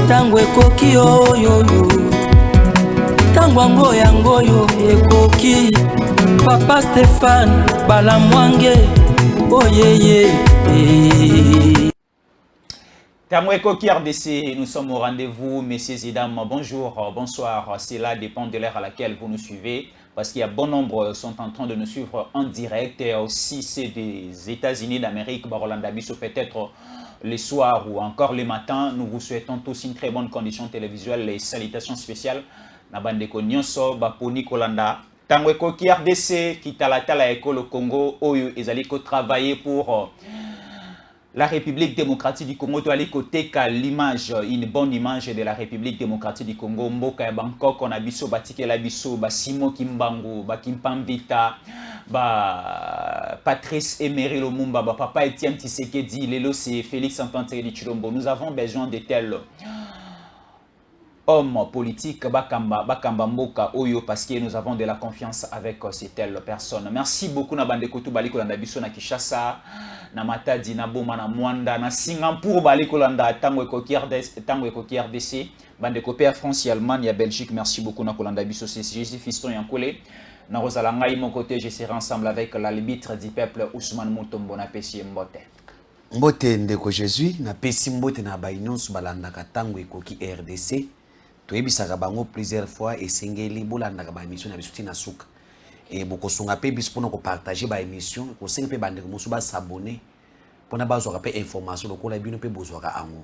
tango ekoki oyoyo tango yango yo ekoki Papa Stéphane Balamwange oyeye Tango ekoki RDC, nous sommes au rendez-vous, messieurs et dames, bonjour, bonsoir, cela dépend de l'heure à laquelle vous nous suivez, parce qu'il y a bon nombre sont en train de nous suivre en direct, et aussi c'est des États-Unis d'Amérique, Rolanda Bisso peut-être les soirs ou encore les matins. Nous vous souhaitons tous une très bonne condition télévisuelle et salutations spéciales. Nabandeko Nyonso, Baponi Kolanda. Tango ekoki RDC, Kitalatala Eko le Congo, Oyo Ezaliko travailler pour la République démocratique du Congo. Tu as côté l'image, une bonne image de la République démocratique du Congo. Mboka Bangkok, on a biso, Batike la biso, Simo Kimbangu, Kimpambita, Patrice Emery Lumumba, Papa Etienne Tshisekedi, Lelo c'est Félix Antoine Tshisekedi Tshilombo. Nous avons besoin de tels hommes politiques, Bakamba Mboka Oyo, parce que nous avons de la confiance avec ces telles personnes. Merci beaucoup Nabandeko Tubaliko Landabiso na Kishasa, na Matadi, na Boma, na Mwanda, na Singapour, Baliko Landa, Tango Ekoki RDC, Bandeko Père France, Allemagne, Belgique. Merci beaucoup na Kolandabiso, c'est Jésus Fiston Yankolé. Na Rosalanga, mon côté, je serai ensemble avec l'arbitre du peuple Ousmane Mutombo na Pessi Mbote. Mbote ndeko Jésus, na Pessi Mbote na Baïnons Balandaka Tango Ekoki RDC. Toyebisaka bango plusieurs fois et sengeli bolandaka ba émission na bisuti na suka et bokosunga pe bis pona ko partager ba émission ko senga pe bandeko musu ba s'abonner pona bazwa pe information lokola bino pe bozwaka ango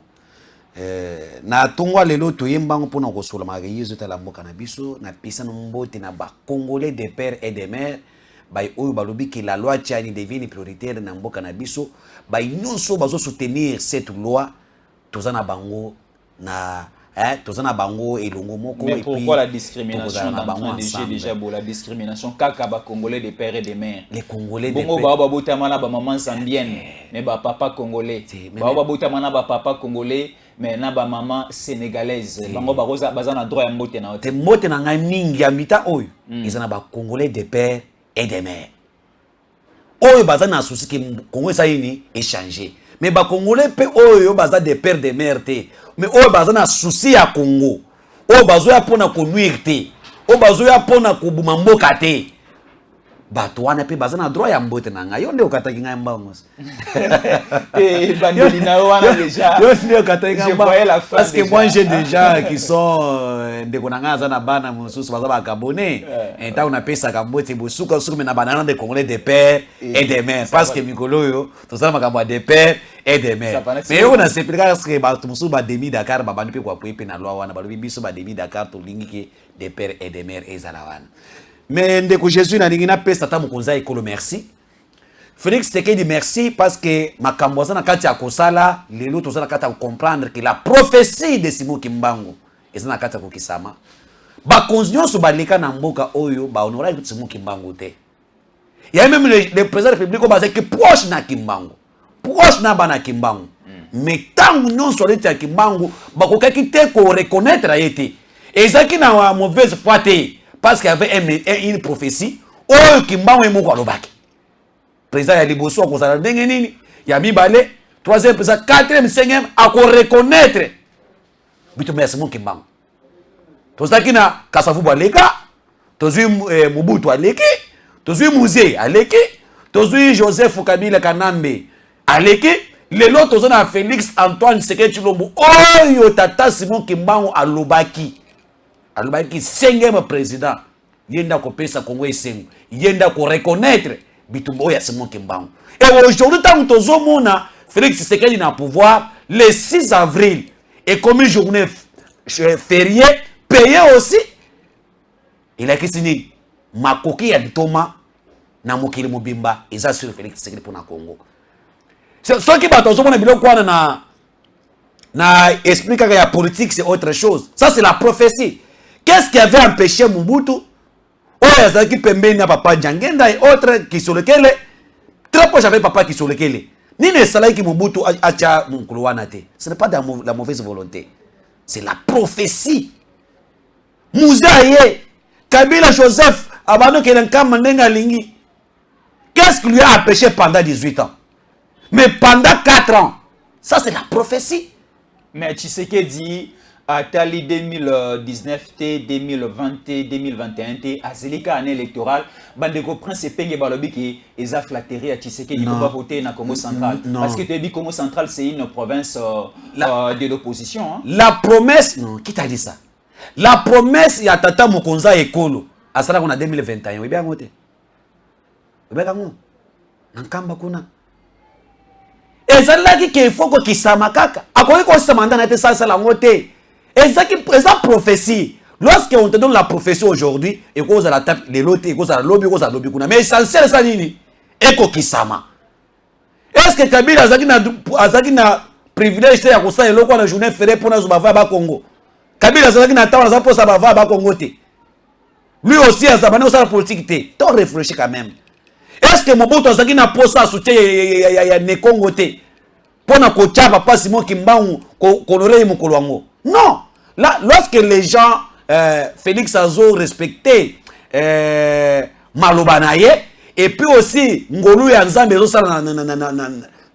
na tongwa lelo toyembango pona ko sola ma yezo tala mboka na biso na pisa no mbote na ba congolais de père et de mère ba oyo balobi que la loi tiani devient prioritaire na mboka na biso ba nyonso bazo soutenir cette loi tozana bango na tozana bango elongo moko. Mais pourquoi la discrimination déjà la discrimination kaka ba congolais des pères et des mères, les congolais des pères ba botamana ba maman zambienne mais ba papa congolais ba botamana ba papa congolais mais na ba maman sénégalaise bango ba roza bazana droit ya mbote na te mbote na ngai mingi ya mita oyo ezana ba congolais des pères et des mères oyo bazana souci que Congo ça yini échanger mais ba congolais pe oyo baza des pères des mères te mais oyo baza na souci ya Congo oyo bazoya pona ko nuire te oyo bazoya pona ko buma mboka te bato wana pe baza na droit ya mbote na ngai yo nde okataki ngai mbango et bandeli na wana déjà yo nde okataki ngai mbango parce que moi j'ai déjà qui sont ndeko na ngai na bana mususu baza ba abonné et ta una pesa ka mbote bosuka suku na banana de congolais de père et de mère parce que mikolo yo to sala makambo de père et de mère mais on a s'expliquer parce que bato mususu ba demi Dakar ba bandi pe kwa pe na loi wana ba lobi biso ba demi Dakar to lingi ke de père et de mère ezala wana. Mais ndeko Jésus na ningina pesa ta mukonza ekolo merci. Félix Tshisekedi merci parce que makambo sana kati ya kosala lelo tozana kati ya comprendre que la prophétie de Simon Kimbangu ezana kati ya kokisama. Ba konzinyoso baleka na mboka oyo ba honorer Simon Kimbangu te. Il y a même le président républicain basé que proche na Kimbangu. Proche na bana Kimbangu. Mais tant non sur l'état Kimbangu ba kokaki te ko reconnaître ayete. Ezaki na mauvaise foi te. Parce qu'il y avait une prophétie, oh Kimbangu emoko alobaki. Président ya liboso ko sala ndenge nini? Ya mibale, troisième président, quatrième, cinquième à reconnaître. Bitu merci mon Kimbangu. Tozaki na Kasavubu aleka, tozui Mobutu aleki, tozui Musée aleki, tozui Joseph Kabila Kanambe aleki, lelo tozona Félix Antoine Tshisekedi Tshilombo. Oh tata Simon Kimbangu alobaki. Alors qui cinquième président yenda ko pesa Congo esengo yenda ko reconnaître bitumbo ya Simon Kimbangu et aujourd'hui tant tozo mona Félix Tshisekedi na pouvoir le 6 avril et comme journée fériée payé aussi il a kisini makoki ya Ntoma na mokili mobimba eza sur Félix Tshisekedi pour na Congo ce qui va tozo mona biloko wana na expliquer que la politique c'est autre chose ça c'est la prophétie. Qu'est-ce qui avait empêché Mobutu? Oh, il y a qui pembeni na papa Djangenda et autres qui sur lequel très proche avec papa qui sur lequel ni ne salai qui Mobutu acha mukuluwana te. Ce n'est pas de la mauvaise volonté. C'est la prophétie. Mouzaye, Kabila Joseph, abano kelenka mandenga lingi. Qu'est-ce qui lui a empêché pendant 18 ans? Mais pendant 4 ans, ça c'est la prophétie. Mais Tshisekedi Atali 2019, 2020, 2021, à Zelika année électorale, Bandeko Prince Penge Balobi qui est à flatterie à Tshisekedi, il ne peut pas voter dans Congo central. Parce que tu as dit Congo central, c'est une province de l'opposition. Hein? La promesse, non, qui t'a dit ça? La promesse, il y a Tata Mokonza Ekolo, à ça, on a 2021. Oui, bien, voté. Oui, bien, Nankamba Kuna. Et ça, là, il faut qu'il s'amakaka. À quoi il faut mandat na ça, la montée. Et ça, prophétie. Lorsqu'on te donne la prophétie aujourd'hui, et qu'on a la table, les lots, et qu'on a lobby, mais essentiel, ça, nini. Et qu'on kisama. Est-ce que Kabila a privilège de faire ça et l'eau la journée fériée pour nous bava Congo? Kabila a temps pour ça bava Congo. Lui aussi, a sa politique. Tu réfléchis quand même. Est-ce que Mobutu a posé ça soutien à Congo? Pour na kochaba pas Simon Kimbangu coloré Mokoloango. Non. Là, lorsque les gens Félix Azo respecté Malobanaye et puis aussi Ngolu ya Nzambe zo sala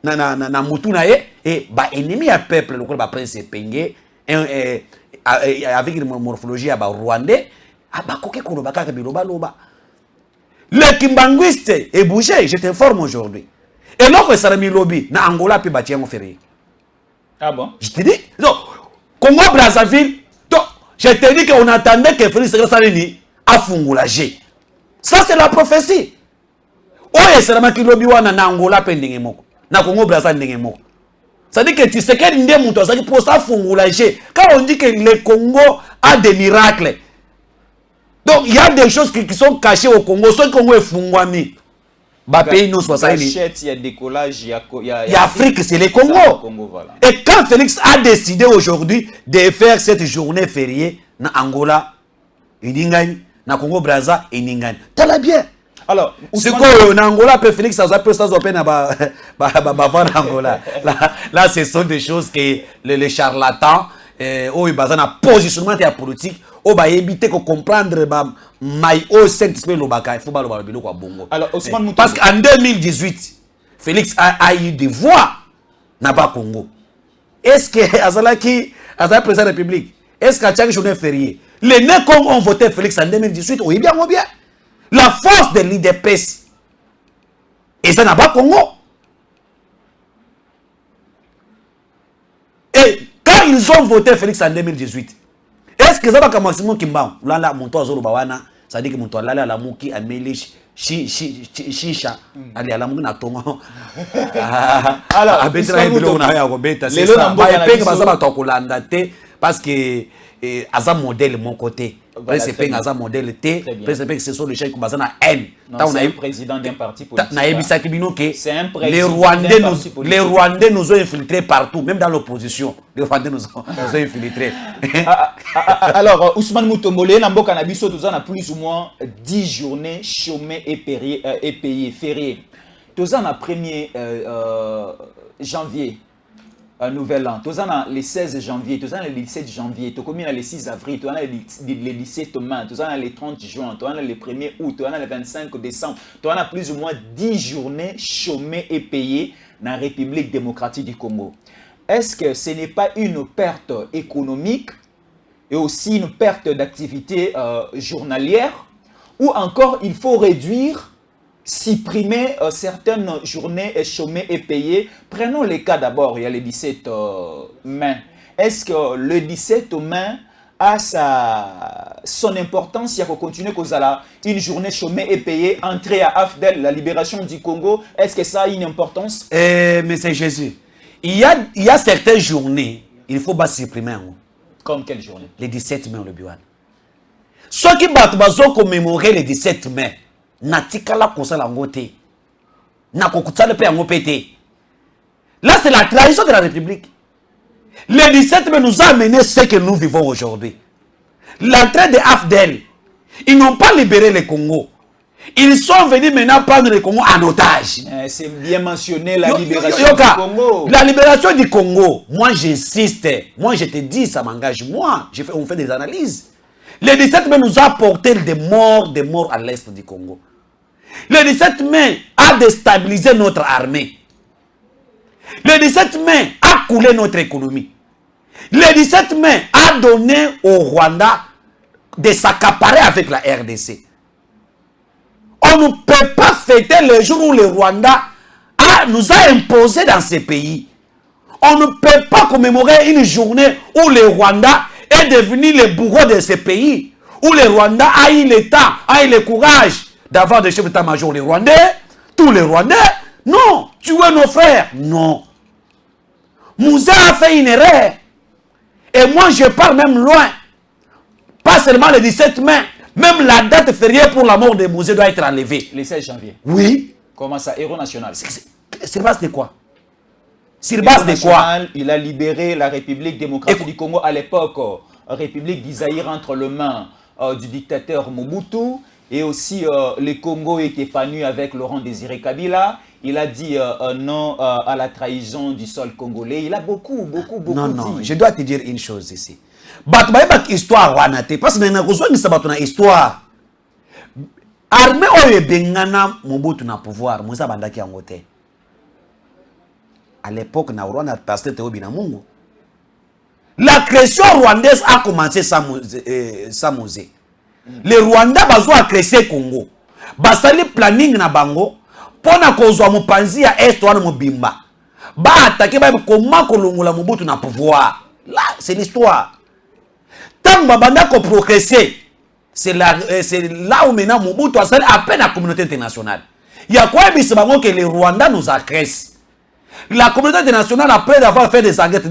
na mutu na ye et ba ennemi à peuple le ba prince Penge avec une morphologie à ba rwandais ba koke koloba ka biloba loba. Le kimbanguiste est bougé, je t'informe aujourd'hui. Et l'autre c'est le lobby na Angola puis bâti en férié. Ah bon? Je te dis, non, Congo Brazzaville, je te dis qu'on attendait que Félix Salini a fungulagé. Ça c'est la prophétie. Oye c'est la lobby wana na Angola pending moko, na Congo Brazzaville moko. Ça dit que tu sais qu'elle n'est pas ça qui pour ça fungulagé. Quand on dit que le Congo a des miracles, donc il y a des choses qui sont cachées au Congo. Ce Congo est fungwami. Pays nous soit ça. Il y a décollage, il y a Afrique, c'est le Congo. Voilà. Et quand Félix a décidé aujourd'hui de faire cette journée fériée na Angola, il gagne, na Congo Brazza, il gagne. T'as bien. Alors, c'est quoi na Angola, Félix a peu ça open Angola. Là, ce sont des choses que les charlatans, où ils ont un positionnement politique. On va éviter de comprendre parce qu'en 2018, Félix a eu des voix dans le Congo. Est-ce que Azalaki, président de la République, est-ce qu'à chaque journée fériée, les Nécons ont voté Félix en 2018? Oui, bien, bien. La force de l'IDPS, et ça n'a pas Congo. Et quand ils ont voté Félix en 2018, est-ce que ça va commencer mon kimba? Là, mon toit zolo bawana, ça dit que mon toit là la mouki a mêlé chicha, allez à la mouki na tongo. Alors, à betra et on a ya robeta, c'est ça. Bah et ça va tokolanda te parce que asa modèle mon côté. Parce que asa modèle te, parce que ce sont les gens qui basent na haine. On a eu président d'un parti politique. Na ebisa kibino que les Rwandais nous ont infiltrés partout, même dans l'opposition. Les Rwandais nous ont infiltrés. Alors, Ousmane Mutombole, Namboka Nabiso, nous avons plus ou moins 10 journées chômées et payées, fériées. Nous avons le 1er janvier, nouvel an. Nous avons le 16 janvier, nous avons le 17 janvier, nous avons le 6 avril, nous avons le 17 mai, nous avons le 30 juin, nous avons le 1er août, nous avons le 25 décembre. Nous avons plus ou moins 10 journées chômées et payées dans la République démocratique du Congo. Est-ce que ce n'est pas une perte économique et aussi une perte d'activité journalière, ou encore il faut réduire, supprimer certaines journées chômées et payées? Prenons les cas d'abord, il y a le 17 mai. Est-ce que le 17 mai a son importance? Il y a qu'on continue qu'on a une journée chômée et payée, entrée à AFDEL, la libération du Congo. Est-ce que ça a une importance? Mais c'est Jésus. Il y a certaines journées, il faut pas supprimer. Comme quelle journée? Le 17 mai, le Biwan. Ceux qui battent commémorer le 17 mai, natikala kosa la ngote. Na kokutsa le pe ngopete. Là, c'est la trahison de la République. Le 17 mai nous a amené ce que nous vivons aujourd'hui. L'entrée de AFDEL, ils n'ont pas libéré le Congo. Ils sont venus maintenant prendre le Congo en otage. C'est bien mentionné la libération du Congo. La libération du Congo, moi j'insiste. Moi je te dis, ça m'engage. Moi, on fait des analyses. Le 17 mai nous a apporté des morts à l'est du Congo. Le 17 mai a déstabilisé notre armée. Le 17 mai a coulé notre économie. Le 17 mai a donné au Rwanda de s'accaparer avec la RDC. On ne peut pas fêter le jour où le Rwanda nous a imposé dans ces pays. On ne peut pas commémorer une journée où le Rwanda est devenu le bourreau de ces pays. Où le Rwanda a eu le temps, a eu le courage d'avoir des chefs d'état-major. Les Rwandais, tous les Rwandais, non, tuer nos frères, non. Moussa a fait une erreur. Et moi, je pars même loin. Pas seulement le 17 mai, même la date fériée pour la mort de Moussa doit être enlevée. Le 16 janvier. Oui. Comment ça, héros national? Sur base de quoi? Sur base de quoi? Il a libéré la République démocratique du Congo à l'époque. République d'Isaïr entre les mains du dictateur Mobutu. Et aussi, le Congo est épanoui avec Laurent Désiré Kabila. Il a dit non à la trahison du sol congolais. Il a beaucoup non, dit. Je dois te dire une chose ici. Parce que histoire parce que une histoire. Armée oyo bengana Mobutu na pouvoir, Moussa bandaki en côté. À l'époque, na Rwanda pasteur Théobi na Mungu. La création rwandaise a commencé sans Mosé. Le Rwanda bazo a créé Congo. Basali planning na bango pona kozwa mopanzi ya est wana mobimba. Ba attaquer ba comment kolongola Mobutu na pouvoir. Là, c'est l'histoire. Tant babanda ko progresser. C'est là où maintenant Mobutu a sali à peine la communauté internationale. Il y a quoi que le Rwanda nous agresse. La communauté internationale, après d'avoir fait des enquêtes,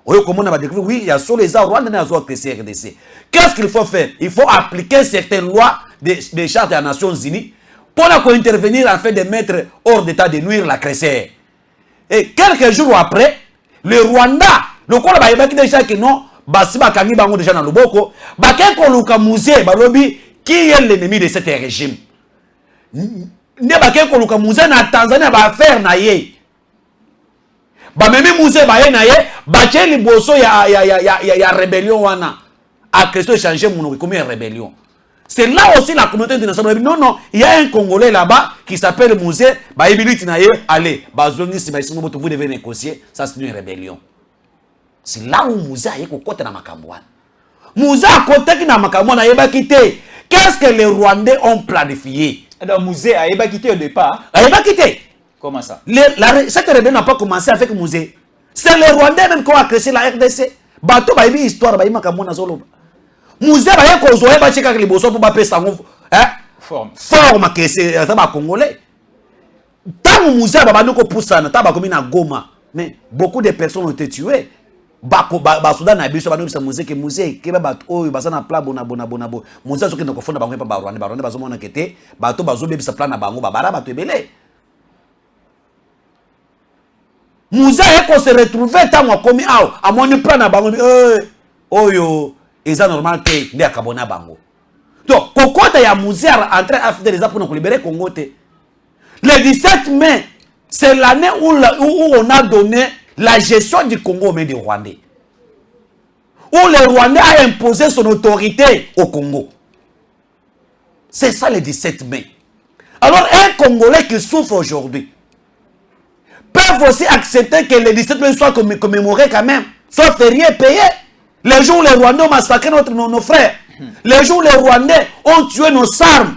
oui, il y a sur les Rwandais qui ont agressé RDC. Qu'est-ce qu'il faut faire? Il faut appliquer certaines lois des chartes des Nations Unies pour intervenir en fait de mettre hors d'état de nuire l'agresseur. Et quelques jours après, le Rwanda, le Rwanda a déjà que non, Basiba Kangi Bango déjà dans le Boko, Bakeko Luka Mouzé, Balobi, qui est l'ennemi de ce régime? Ne Bakeko Luka Mouzé na Tanzanie va faire naïe. Ba meme Mouzé ba ye naïe, bache li boso ya rébellion wana. A Christo changer mon comme une rébellion. C'est là aussi la communauté internationale. Non, il y a un Congolais là-bas qui s'appelle Mouzé, ba yebiliti naïe, allez, bazongi si ba isingo boto vous devez négocier, ça c'est une rébellion. C'est là où Moussa est côté na Makambouane. Moussa a côté na Makambouane a yeba quitté. Qu'est-ce que les Rwandais ont planifié? Alors Moussa a yeba quitté au départ. A yeba quitté. Comment ça? Cette rébellion n'a pas commencé avec Moussa. C'est les Rwandais même qui ont créé la RDC. Bateau ba yebi histoire ba yeba Makambouane zolo. Moussa ba yeko zoé ba cheka les bosso pour ba pesa ngo forme que c'est ça ba congolais. Tant Moussa ba banoko poussana ta ba komi na Goma. Mais beaucoup de personnes ont été tuées. Soudan na biso ba nobisa Moussa ke Moussa ke ba bato oyo baza na plan bona Moussa soki na kofonda bango pa ba Rwanda bazo mona kete bato bazo bebisa plan na bango babara bato ebele. Moussa eko se retrouver tango komi awo amoni plan na bango oyo eza normal te nde akabona bango. Donc kokota ya Moussa entrer after les apôtres pour libérer Congo te. Le 17 mai, c'est l'année où on a donné la gestion du Congo aux mains des Rwandais. Où le Rwandais a imposé son autorité au Congo. C'est ça le 17 mai. Alors un Congolais qui souffre aujourd'hui peuvent aussi accepter que le 17 mai soit commémoré quand même. Soit férié payé. Les jours où les Rwandais ont massacré nos frères. Les jours où les Rwandais ont tué nos armes.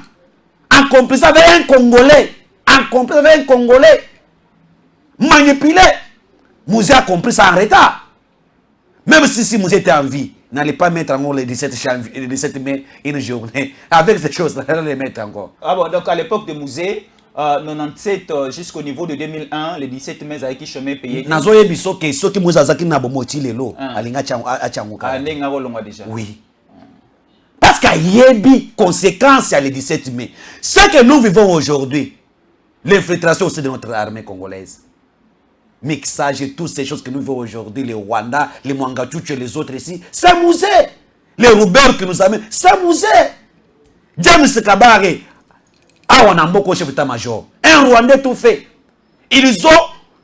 En complice avec un Congolais. En complice avec un Congolais. Manipulé. Moussa a compris ça en retard. Même si Moussa était en vie, n'allez pas mettre encore le 17 mai une journée. Avec ces choses-là, les mettre encore. Ah bon, donc à l'époque de Moussa, 97 jusqu'au niveau de 2001, le 17 mai, avec qui chemin payé. Nazoye biso que ceux qui Moussa zaki na bomoti lelo, alinga changuka. Alinga rolonga déjà. Oui. Parce qu'il y a des conséquences à le 17 mai. Ce que nous vivons aujourd'hui, l'infiltration aussi de notre armée congolaise. Mixage et toutes ces choses que nous voyons aujourd'hui, les Rwanda, les Mwangatchouch et les autres ici, c'est Moussa. Les Roubers qui nous amènent, c'est Moussa. James Kabare, on a beaucoup chef d'état-major. Un Rwandais tout fait. Ils ont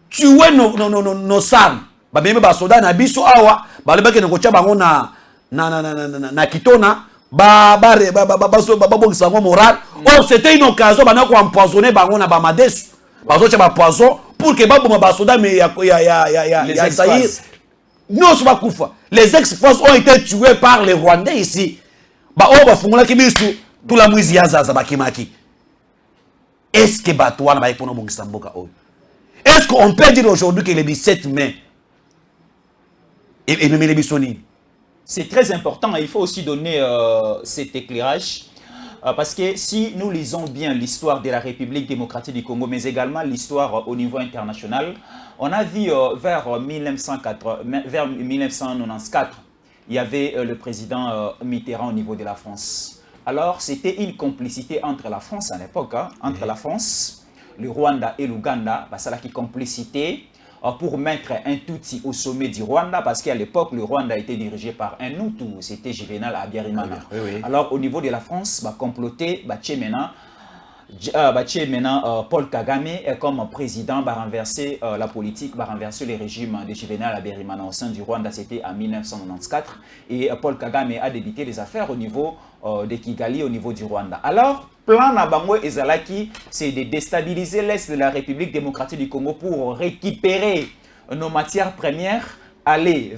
tué nos armes. Même les soldats na biso awa, ba lebaki na kocha bango na kitona, moral. Or c'était une occasion bana ko empoisonner bango na ba madesu. Bazo cha ba poison pour que les soldats mais ya Les ex-forces ont été tués par les Rwandais ici. Est-ce que est-ce qu'on peut dire aujourd'hui que le 17 mai c'est très important, il faut aussi donner cet éclairage. Parce que si nous lisons bien l'histoire de la République démocratique du Congo, mais également l'histoire au niveau international, on a vu vers 1994, il y avait le président Mitterrand au niveau de la France. Alors, c'était une complicité entre la France à l'époque, entre la France, le Rwanda et l'Ouganda, c'est la complicité pour mettre un Tutsi au sommet du Rwanda, parce qu'à l'époque, le Rwanda était dirigé par un Hutu, c'était Juvenal Habyarimana. Oui. Alors, au niveau de la France, comploté, Paul Kagame comme président va renverser la politique, va renverser le régime de Juvenal Habyarimana au sein du Rwanda, c'était en 1994. Et Paul Kagame a débuté les affaires au niveau de Kigali, au niveau du Rwanda. Alors, plan Nabango et Zalaki, c'est de déstabiliser l'Est de la République démocratique du Congo pour récupérer nos matières premières, aller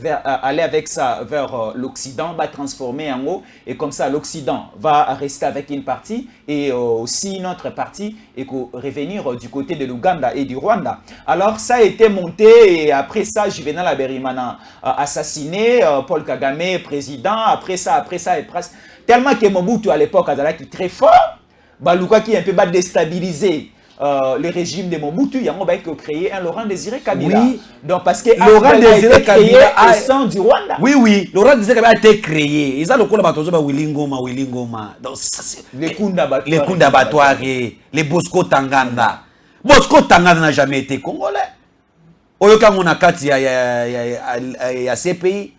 avec ça vers l'Occident, va transformer en eau, et comme ça l'Occident va rester avec une partie et aussi une autre partie et revenir du côté de l'Ouganda et du Rwanda. Alors ça a été monté et après ça Juvenal Habyarimana assassiné, Paul Kagame président, après ça et presque tellement que Mobutu à l'époque a été très fort, Baluka qui un peu déstabilisé le régime de Mobutu, il y a créé un Laurent Désiré Kabila. Oui. Donc parce que Laurent Désiré Kabila au sein du Rwanda. Oui, Laurent Désiré Kabila a été créé. Ils ont le coup de Willingoma. Donc les Kunda Batouare, les Bosco Tanganda. Bosco Tanganda n'a jamais été congolais. Oyoka Monakati, il y a CPI.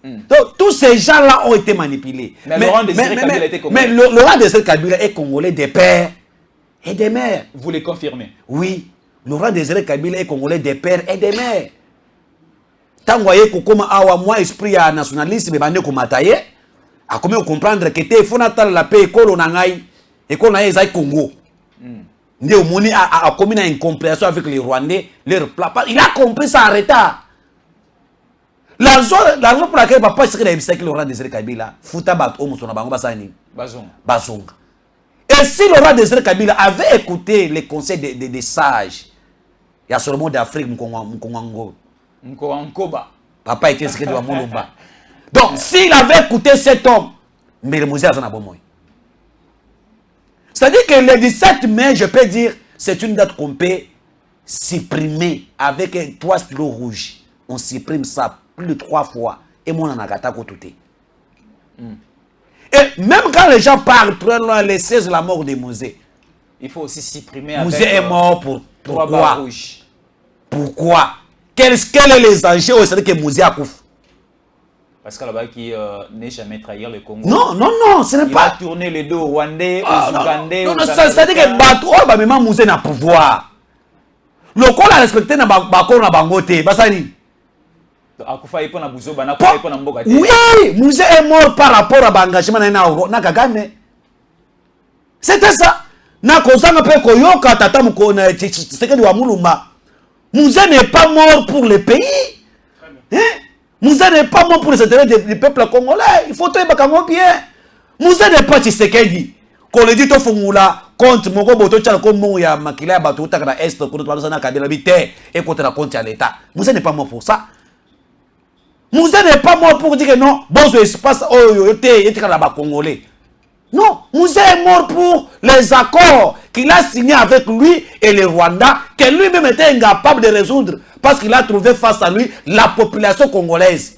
Donc, tous ces gens-là ont été manipulés. Mais Laurent Désiré Kabila était congolais. Mais Laurent Désiré Kabila est congolais des pères et des mères. Vous les confirmez? Oui. Laurent Désiré Kabila est congolais des pères et des mères. Tant que vous comment awa moi esprit à nationalisme bande ko mataye, a comment comprendre que te faut natal la paix école nangai, école na ezai Congo. Ndé au moni a commis une incompréhension avec les Rwandais, leur plat. Il a compris ça en retard. L'argent pour laquelle papa c'est que Laurent Désiré Kabila futa bat o musona bango basani bazonga. Et si Laurent Désiré Kabila avait écouté les conseils des sages, il y a sur le monde d'Afrique Mkongo. Papa était secret de Moulumba. Donc s'il avait écouté cet homme, mais le musée a un bon. C'est-à-dire que le 17 mai, je peux dire, c'est une date qu'on peut supprimer avec 3 stylos rouges. On supprime ça plus de 3 fois. Et moi, on a gâté à côté. Et même quand les gens parlent, les 16 la mort de Mouzé. Il faut aussi supprimer Mouzé est mort pourquoi? Pourquoi? Quels sont les enjeux au que Mouzé a coupé? Parce que là-bas qui n'est jamais trahir le Congo. Non, ce n'est pas. Il va tourner les deux aux Rwandais, aux Ougandais. Non, c'est-à-dire que Batou, même Mouzé n'a pouvoir. Le Congo a respecté na Bakor na Bangote. Basani. Oui, Mouzé est mort par rapport à l'engagement na Kagame. C'était ça. Na kozanga pe koyoka tata mukona Tshisekedi wa Mulumba. Mouzé n'est pas mort pour le pays. Hein? Mouzé n'est pas mort pour les intérêts du peuple congolais. Il faut tout bakango bien. Mouzé n'est pas Tshisekedi. Qu'on le dit au Fungula contre Moko Boto Tchal comme Mouya Makila Batou Takana Est contre Tousana Kabila Bité et contre la compte à l'État. Mouzé n'est pas mort pour ça. Mouzé n'est pas mort pour dire que non, bon ce espace et Congolais. Non, Mouzé est mort pour les accords qu'il a signés avec lui et le Rwanda, que lui-même était incapable de résoudre parce qu'il a trouvé face à lui la population congolaise.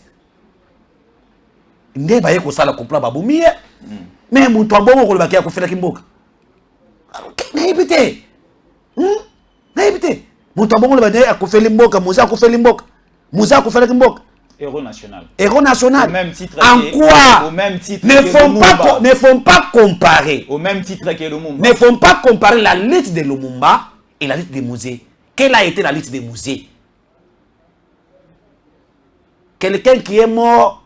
Mais Héros national. Héros national. Au même titre en quoi? Au même titre ne font pas comparer. Au même titre que Lumumba. Ne font pas comparer la lutte de Lumumba et la lutte de Mouzé. Quelle a été la lutte de Mouzé? Quelqu'un qui est mort,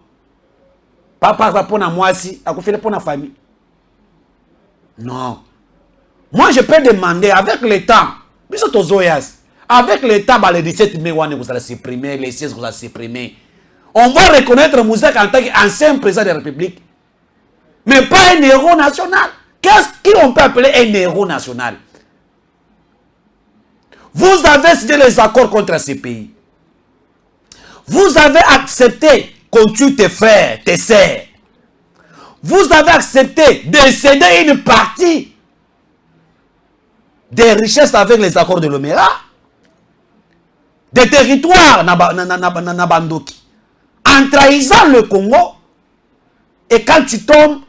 pas par rapport à moi, si, à fait pour la famille. Non. Moi, je peux demander avec le temps, avec le temps, le 17 mai, vous allez supprimer, les 16 vous allez supprimer. On va reconnaître Moussa en tant qu'ancien président de la République. Mais pas un héros national. Qu'est-ce qu'on peut appeler un héros national? Vous avez signé les accords contre ces pays. Vous avez accepté qu'on tue tes frères, tes sœurs. Vous avez accepté de céder une partie des richesses avec les accords de Lomera, des territoires na Bandoki, en trahissant le Congo. Et quand tu tombes,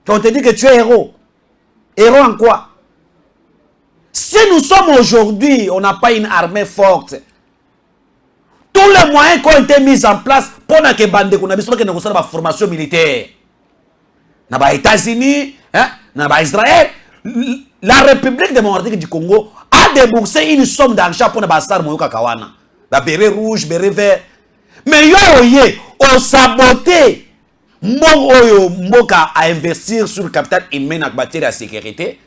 on te dit que tu es héros. Héros en quoi? Si nous sommes aujourd'hui, on n'a pas une armée forte, tous les moyens qui ont été mis en place pour que Bande qu'on a besoin de la formation militaire. Dans les États-Unis, dans Israël, la République démocratique du Congo a déboursé une somme d'argent pour la Star Moyoka Kawana. La béret rouge, béret vert. Mais on saboté Mboka à investir sur le capital humain en matière de sécurité.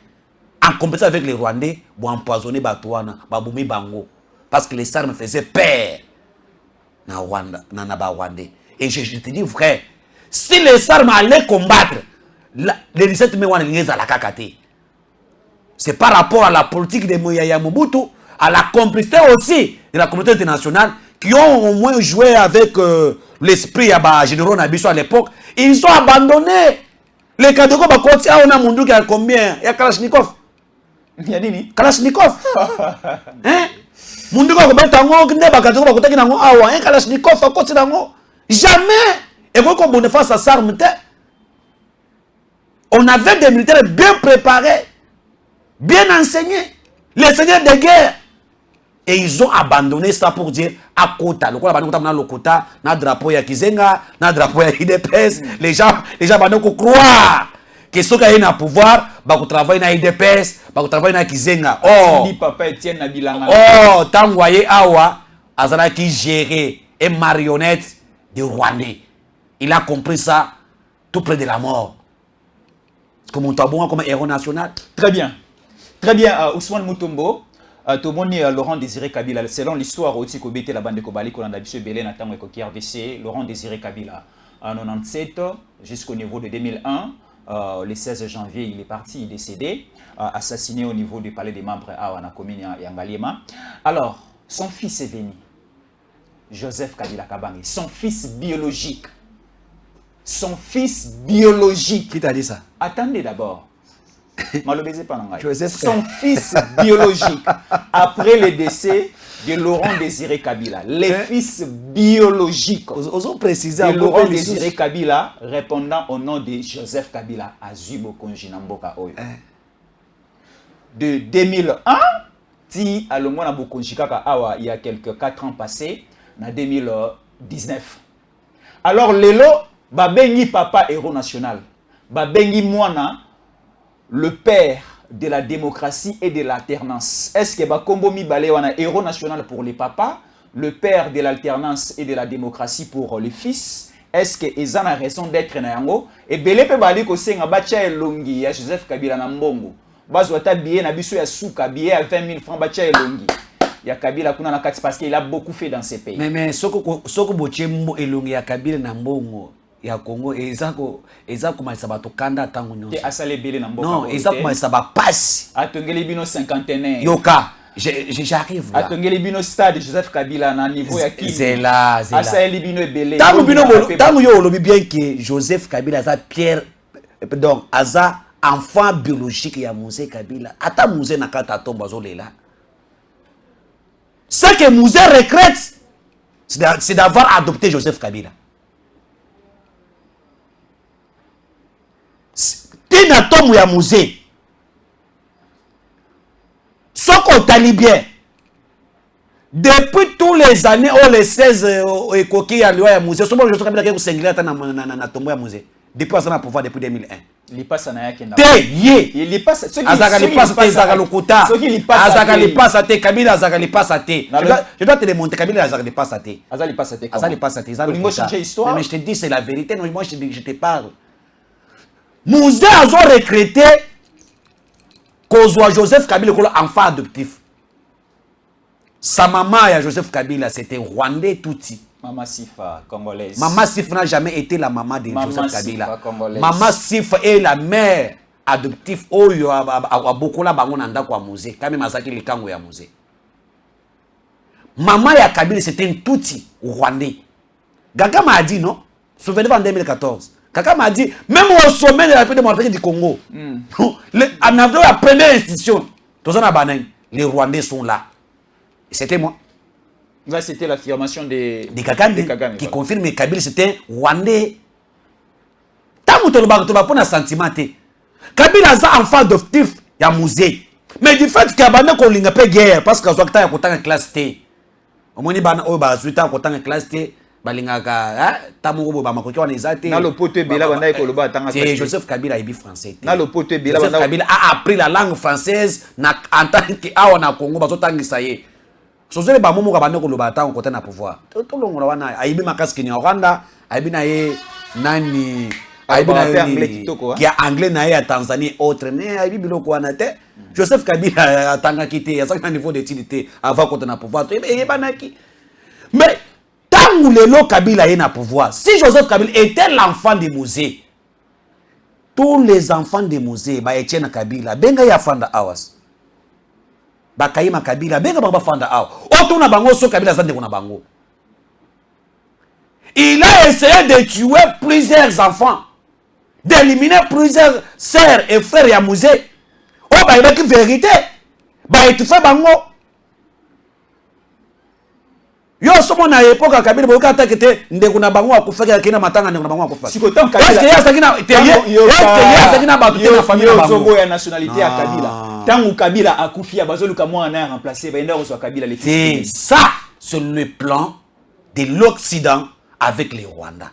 En compétition avec les Rwandais, pour empoisonner Batouana, Baboumi Bango. Parce que les stars me faisaient peur. Rwandais. Et je te dis, frère, si les stars allaient combattre, les 17 mai, c'est par rapport à la politique de Mouyaya Mobutu, à la complicité aussi de la communauté internationale, qui ont au moins joué avec l'esprit à généraux Nabiso à l'époque. Ils ont abandonné. Les Kadoko Bakoti, on a Mundu qui a combien? Il y a Kalashnikov. Kalashnikov. Hein? Mundu ko betango ne Bakadoko Bakoti nango awa, hein Kalashnikov akoti nango. Jamais. Et vous comme on face à ça, on avait des militaires bien préparés, bien enseignés, les seigneurs de guerre. Et ils ont abandonné ça pour dire à Kota. Le Kota, na drapeau ya Kizenga, na drapeau ya IDPS. Les gens vont croire que ceux qui ont un pouvoir, ils travaillent na IDPS, ils travaillent na Kizenga. Oh, Tangwaye Awa, Azana qui gérait une marionnette de Rwandais. Il a compris ça tout près de la mort. Comme un tabou, comme un héros national. Très bien. Très bien, Ousmane Mutombo. Laurent Désiré Kabila, selon l'histoire où tu as la bande de Kobali, qu'on a d'habitude belé dans le RDC, Laurent Désiré Kabila, en 97 jusqu'au niveau de 2001, le 16 janvier, il est parti, il est décédé, assassiné au niveau du palais des membres à Wanakomini et Angaliema. Alors, son fils est venu, Joseph Kabila Kabange, son fils biologique. Son fils biologique. Qui t'a dit ça? Attendez d'abord. Son fils biologique, après le décès de Laurent Désiré Kabila, les fils biologiques de Laurent Désiré Kabila, répondant au nom de Joseph Kabila, Azubo Konjinamboka Oyo. De 2001, il y a quelques 4 ans passés, en 2019. Alors, Lelo, Babengi Papa Héros National, Babengi Mwana, le père de la démocratie et de l'alternance. Est-ce que Bakombo Mibale wana héros national pour les papas, le père de l'alternance et de la démocratie pour les fils? Est-ce que Ezan a raison d'être na yango? Et Belepe Bali ko senga bacha elongi ya Joseph Kabila na mbongo. Bazwata billet na biso ya souka billet à 20 000 francs bacha elongi. Ya Kabila kuna na kati parce qu'il a beaucoup fait dans ces pays. Mais soko boche elongi ya Kabila na mbongo. Ya Congo ezako malisa bato kanda tango nyonso. Te asale bele na mboka. Non, ezako malisa ba passe. Atongeli bino cinquantenaire. Yoka, j'arrive là. Atongeli bino stade Joseph Kabila na niveau ya Kimi. C'est là. Asale bino ebele. Tango yo lobi bien que Joseph Kabila za Pierre donc aza enfant biologique ya Moussé Kabila. Ata Moussé na kata tomba zolela. Ce que Moussé regrette c'est d'avoir adopté Joseph Kabila. Tina tomu ya musée. Soko talibien. Depuis tous les années, les 16 ekoki ya liwa ya musée, somo Joseph Kabila ke kusengela ta na tombo ya musée. Depuis à pouvoir depuis 2001. Il passe na yake na. Il passe ce qui azaka li passe te azaka lokuta. Azaka li passe te Kabila azaka li passe te. Je dois te démontrer Kabila azaka li passe te. Azaka li passe te. Azaka li passe te. Faut changer histoire. Mais je te dis c'est la vérité. Non, moi je te parle. Mouzé a recruté Kozwa Joseph Kabila comme enfant adoptif. Sa maman et Joseph Kabila c'était Rwandais Tutsi. Mama Sifa, congolaise. Mama Sifa n'a jamais été la maman de Joseph Kabila. Sifa, congolaise. Mama Sifa est la mère adoptive. Oyo a beaucoup la bango nanda kwa musée. Kami masaki likango ya musée. Maman ya Kabila c'était un touti rwandais. Gaga m'a dit non. Souvenez-vous en 2014. Kaka m'a dit, même au sommet de la République démocratique du Congo, en avant la première institution, les Rwandais sont là. Et c'était moi. Là, c'était l'affirmation de Kagame qui confirme que Kabila c'était Rwandais. Tant que tu n'as pas de sentiment, Kabila est un enfant adoptif, il y a un musée. Mais du fait qu'il y a une guerre, parce que tu as une classe T. Au moins, tu as une classe T. Balingaka tamugo ba makoki wana ezate na lopoto bela banda ekoloba tanga c'est Joseph Kabila ibi français na lopoto bela Joseph Kabila a appris la langue française na en tant que awa na Congo bazo tangisa ye sozele ba momo ka banda koloba tanga côté na pouvoir to longola wana aibi makaski ni Rwanda aibi na ye nani aibi na ye qui a anglais na ye à Tanzanie autre mais aibi biloko wana te Joseph Kabila atanga kité à un niveau d'étude avant côté na pouvoir to e banaki mais tant que Kabila est na pouvoir, si Joseph Kabila était l'enfant de musée, tous les enfants de musée, ba Etienne Kabila, benga ya fanda awas. Ba Kayima Kabila, benga ba fanda awas. Otuna bango so Kabila zande kuna bango. Il a essayé de tuer plusieurs enfants, d'éliminer plusieurs sœurs et frères ya musée. Oh ba il vérité. Ba étouffer bango. Yo somo na époque Kabila boka atakete ndekuna bango akufaka kina matanga ndekuna bango akufaka sikoto Kabila est-ce que ya sakina est-ce sakina ba tuté na famille bango sogo ya nationalité ya Kabila tangu Kabila akufia bazoluka mwana remplacer ba ndako so Kabila les fils. C'est ça c'est le plan de l'Occident avec les Rwandais.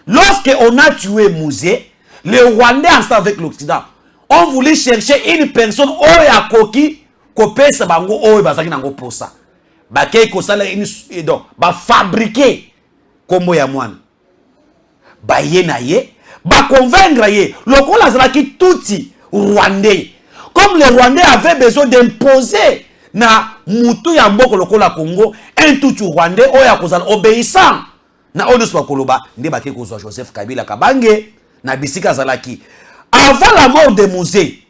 Lorsque on a tué Musée, les Rwandais ensemble avec l'Occident on voulait chercher une personne oya koki kopesa bango oyo bazaki nango posa. Bakay ko sala une donc ba fabriquer kombo ya mwana ba ye na ye ba convaincre ye lokola zalaki touti rwandais comme les Rwandais avaient besoin d'imposer na mutu ya mboko lokola Congo un touti rwandais oya kozala obéissant na oyo so koloba nde bakay ko zo Joseph Kabila Kabange na bisika zalaki avant la mort de Musée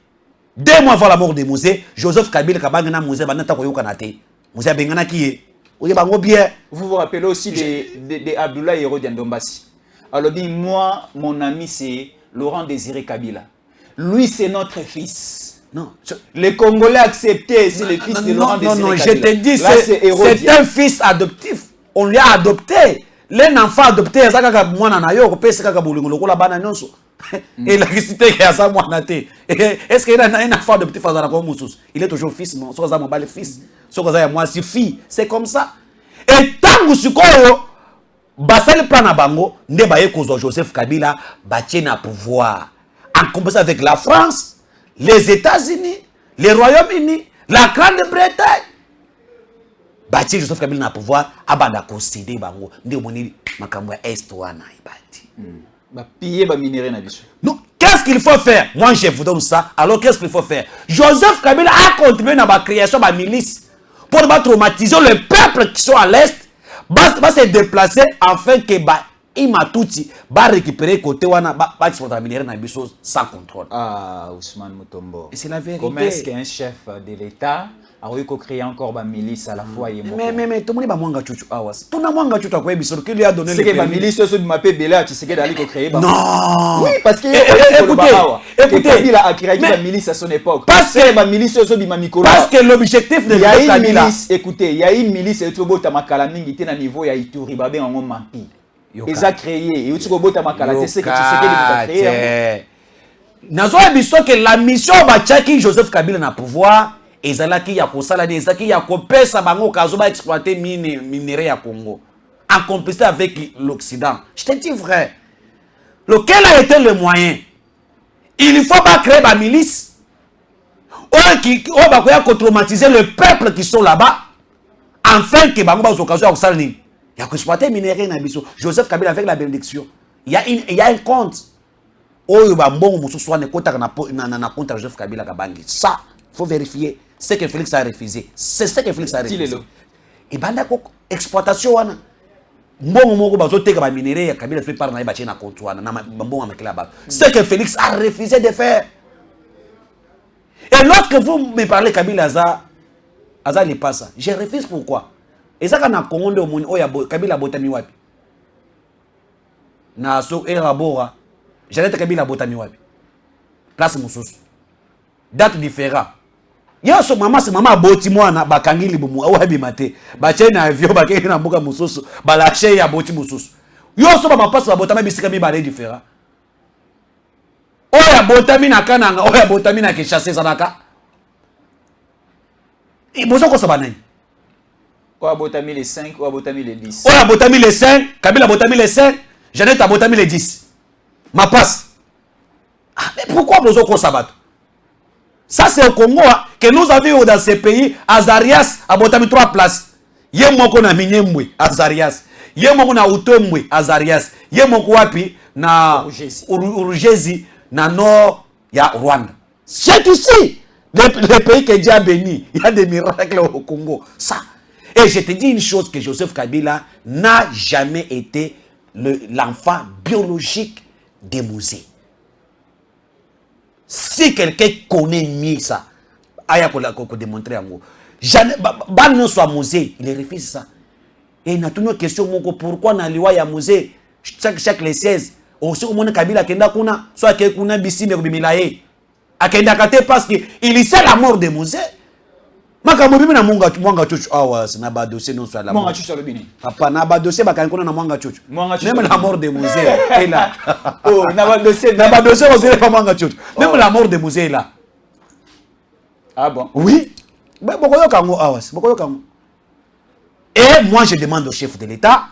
2 mois avant la mort de Musée Joseph Kabila Kabange na Musée banata ko yokana te Musée bengana qui bien. Vous vous rappelez aussi de Abdoulaye Hero Diandombasi. Alors dit moi mon ami c'est Laurent Désiré Kabila. Lui c'est notre fils. Non, les Congolais acceptés c'est le fils de Laurent Désiré Kabila. Non, je te dis c'est un fils adoptif. On lui a adopté. L'enfant adopté ezaka mwana na yo ko pesa kaka bolingo lokola bana nyonso. Et la cité qui a ça mwana te. Est-ce qu'il a un enfant adoptif azana ko mususu? Il est toujours fils non, so za mo bale fils. Moi c'est fille, c'est comme ça. Et tant que sikoyo basali plan na bango nde baye kozo Joseph Kabila batie na pouvoir en compétition avec la France, les États-Unis, les Royaumes-Unis, la Grande-Bretagne. Batie Joseph Kabila na pouvoir abanda ko céder bango nde moni makambo ya est wana ibati. Ba piller ba minerai na biso. Non, qu'est-ce qu'il faut faire? Moi je vous donne ça. Alors qu'est-ce qu'il faut faire? Joseph Kabila a contribué dans la création de la milice pour traumatiser le peuple qui sont à l'est, va se déplacer afin que Imatouti va récupérer côté wana va exploiter minerai na biso sans contrôle. Ah, Ousmane Mutombo. Et c'est la vérité. Comment est-ce qu'un chef de l'État a réussi à créer encore la milice à la fois et mais tout le monde va mwanga chuchu awas. Tout na mwanga chuchu kwa biso qui lui a donné le permis. C'est que la milice se m'appelle Bela, tu sais qu'elle a créé. Non. Oui, parce que écoutez, Kabila a créé la milice à son époque. Parce que la milice se bima mikolo. Parce que l'objectif de Kabila, écoutez, il y a une milice et tout bota makala mingi te na niveau ya Ituri babe en mampi. Ils ont créé et tout bota makala c'est que tu sais qu'elle a créé. Nazo biso que la mission ba Tchaki Joseph Kabila na pouvoir ezalaki ya kosala des ezalaki ya kopesa bango kazo ba exploiter minerai ya Congo en complicité avec l'Occident. Je te dis vrai. Lequel a été le moyen? Il faut pas créer la milice on va traumatiser le peuple qui sont là-bas afin que bango ba occasion ya kosala nini ya exploiter minerai na biso. Joseph Kabila avec la bénédiction. Il y a un compte oyo ba mbongo mususu wana kotaka na compte Joseph Kabila Kabange. Ça faut vérifier. C'est que Félix a refusé. C'est ce que Félix a refusé. Et banda ko exploitation wana. mbongo moko bazoteka ba minéraux ya Kabila fait par na ba na comptoir na mbongo makela ba. C'est que Félix a refusé de faire. Et lorsque vous me parlez Kabila Aza n'est pas ça. Je refuse pourquoi? Et ça quand on a Congo au monde oya Kabila botami wapi. Na so erabora. J'allais Kabila botami wapi. Place mususu. Date différent. Yo so mama c'est maman boti mwana bakangi libumu owabi mate. Ba chena avion bakenge na mboka mususu. Ba lâcher ya boti mususu. Yo so ba passe ba botami bisika mi balé différent. Oya botami na kananga, oya botami na Kinshasa zanaka. Et bonjour ko sabanani. Oya botami les 5, oya botami les 10. Oya botami les 5, Kabila botami les 5, Jeannette a botami les 10. Ma passe. Ah, mais pourquoi bonjour ko sabato? Ça c'est au Congo hein, que nous avions dans ces pays. Azarias a botami 3 places. Ye moko na Minyembwe, Azarias. Ye moko na Utombwe, Azarias. Ye moko wapi na Urugezi na nord ya Rwanda. C'est ici le pays que Dieu a béni. Il y a des miracles au Congo. Ça. Et je te dis une chose, que Joseph Kabila n'a jamais été l'enfant biologique des musées. Si quelqu'un connaît mieux ça, Aya ko démontrer en gros. Ban non soit musée, il refuse ça. Et il y a une question pourquoi na liwa ya musée chaque les 16 aussi au monde Kabila kenda kuna soit que kuna bisime ko bimilaye. Akenda kate parce que il sait la mort des musées. Makambo bibi na mwanga chuchu awa sina ba dossier non soit la mort. Mwanga chuchu le bini. Papa na ba dossier bakana na mwanga chuchu. Même la mort des musées est là. Oh, na ba dossier on dirait pas mwanga chuchu. Même la mort des musées est là. Ah bon? Oui. Mais bokoyo kango awas, bokoyo kango. Et moi je demande au chef de l'État.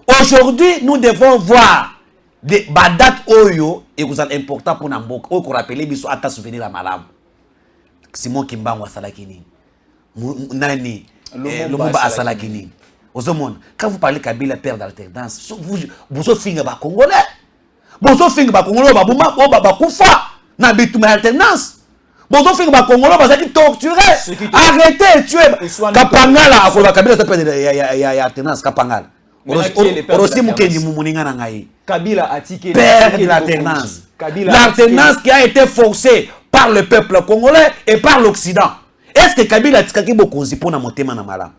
Aujourd'hui, nous devons voir des dates oyo et vous êtes important pour Namboka. Ou qu'on rappelle biso ata souvenir à Malam. Simon Kimbangu Asalakini. Nani Lumumba Asalakini. Quand vous parlez Kabila père d'alternance, vous finissez ba Congolais. Vous finissez ba Congolais ba buma ba kufa na bituma alternance. Vous finissez ba Congolais ba zaki torturé. Arrêtez tuer Kapangala akola Kabila s'appelle ya alternance Kapangala. Kabila a tiqué père de l'alternance. L'alternance qui a été forcée par le peuple congolais et par l'Occident. Est-ce que Kabila a tiqué beaucoup pour na motema na mala?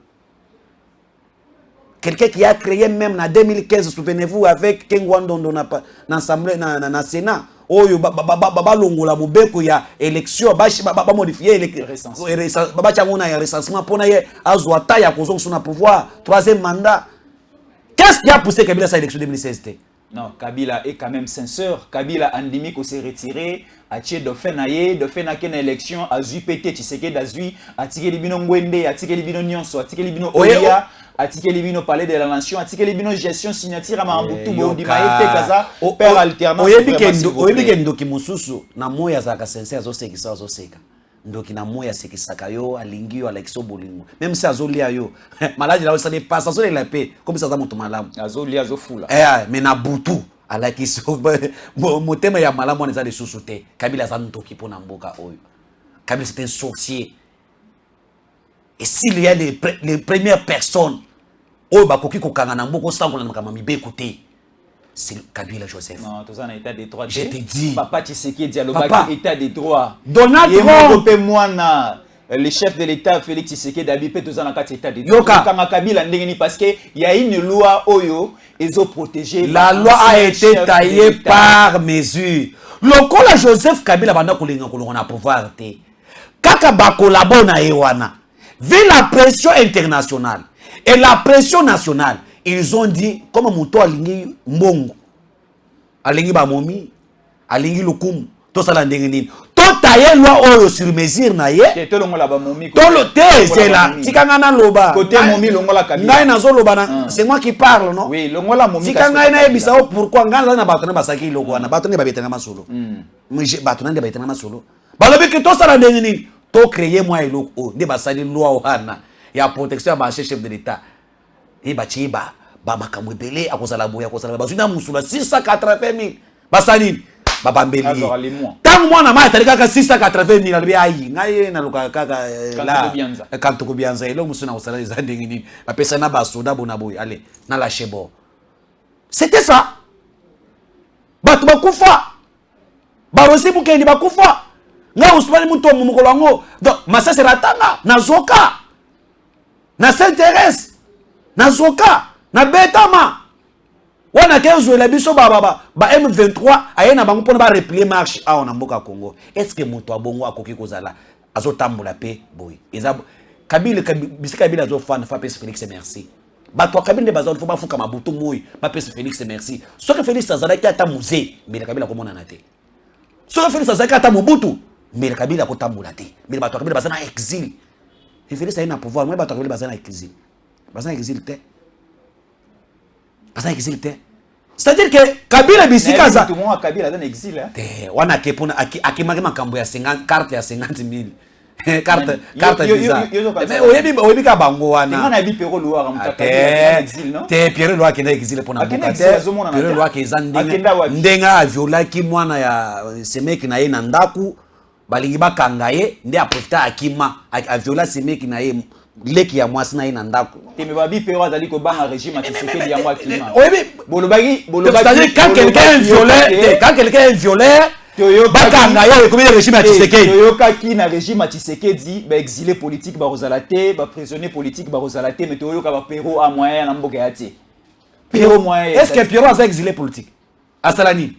Quelqu'un qui a créé même en 2015, souvenez-vous, avec Kengwandondo na l'Assemblée, na Sénat, oyo baba longola mobeko ya élection ba modifier baba changona ya recensement pour na ye azwata ya kozonga sur na pouvoir, 3e mandat. Qu'est-ce qui a poussé Kabila à sa élection 2016? Non, Kabila est quand même sincère. Kabila Andimiko s'est retiré, a tiré Dauphin Naye, Dauphin na ken élection, a zui pété, tu sais que d'azui, a tiré les bino Ngwende, a tiré les bino Nyonso, a tiré les bino Oya, a tiré les bino Palais de la Nation, a tiré les bino gestion signature à Mambutu, Bondimaïte, Kaza, père alternance. Oyebi kendo ki mususu na moya za ka sincère zo sekisa zo seka. Ndoki na moya sekisaka yo alingi yo alexo bolingo même si azolia yo maladi la ça dépasse ça la paix comme ça za mutu malamu azolia azofula mais na butu alaki so motema ya malamu on za de susute Kabila za ntoki pona mboka oyo Kabila c'est un sorcier et s'il y a les premières personnes oyo bakoki kokanga na mboka sangola na kama mibe écouter c'est Kabila Joseph. Non, tout ça en état de droit. Je te dis. Papa Tshisekedi dialogue état de droit. Donald Trump. Le chef de l'État, Félix Tshisekedi, a bipé tout ça dans état de droit. Kabila parce qu'il y a une loi Oyo, ils ont protégé. La loi a été taillée par mesure. Le col Joseph Kabila banda kolinga kolonga pouvoir te. Kaka ba collabona ewana. Vu la pression internationale et la pression nationale. Ils ont dit, comme Mouto alingi mbongo, alingi ba momi, alingi lukumu, to sala ndengeni. To taye loi oyo sur mesure na ye. To longola ba momi. To le te c'est là. Tikanga na loba. Côté momi longola Kabila. Ngai na zo loba na, c'est moi qui parle non? Oui, longola momi. Tikanga na ebisa o pourquoi ngana na bato na basaki loko na bato ne babetanga masolo. Muje bato na ndebetanga masolo. Balobi ki to sala ndengeni. To créer moi eloko o, nde basali loi wana ya protection ba chef de l'État. Et bachiba ba makamwebele akozala boya akozala bazuna musula 680 000 basani babambeli tant moi na ma tali kaka 680 000 albi ayi ngai na luka kaka la kanto ko bianza elo musuna usala za ndenge nini bapesa na basoda bona boy allez na la chebo c'était ça batu bakufa barosi bukendi bakufa nga usmani muto mumukolo ngo donc masase ratanga na zoka na Saint-Thérèse na zoka na betama wana kezo la biso ba M23 ayena bango pona ba replier marche a na mboka Congo. Est-ce que moto abongo akoki kozala azotambola pe boy eza Kabila bisika Kabila azofana fa pesa Félix merci bato Kabila bazo faut ba fuka mabutu moyi ba pesa Félix merci so que Félix azala ki ata musée mais Kabila komona na te so que Félix azala ki ata mobutu mais Kabila ko tambola te mais bato Kabila bazana exil et Félix ayena pouvoir mais bato Kabila bazana exil te c'est-à-dire que Kabila bisika za tout le monde Kabila dans exil hein wana kepona akimaki makambo ya 50 carte ya 50 000 carte visa mais oyebi ka bango wana ngana bi Pierrot Loire Kabila exil non te Pierrot Loire kenda exil pona mboka te Pierrot Loire keza ndenga aviola ki mwana ya semeki na ye na ndaku balingi bakanga ye nde aprofita akima aviola semeki na ye leki ya mwasi na ye na ndako teme babi Pierrot azali ko banga régime Tshisekedi ya akima bolobaki c'est-à-dire quand quelqu'un est violeur bakanga yo comme le régime Tshisekedi toyoka ki na régime Tshisekedi ba exilé politique ba rozalate ba prisonnier politique ba rozalate mais toyoka ba Pierrot a moyen na mboka ya tie Pierrot moyen est-ce que Pierrot a exilé politique asalani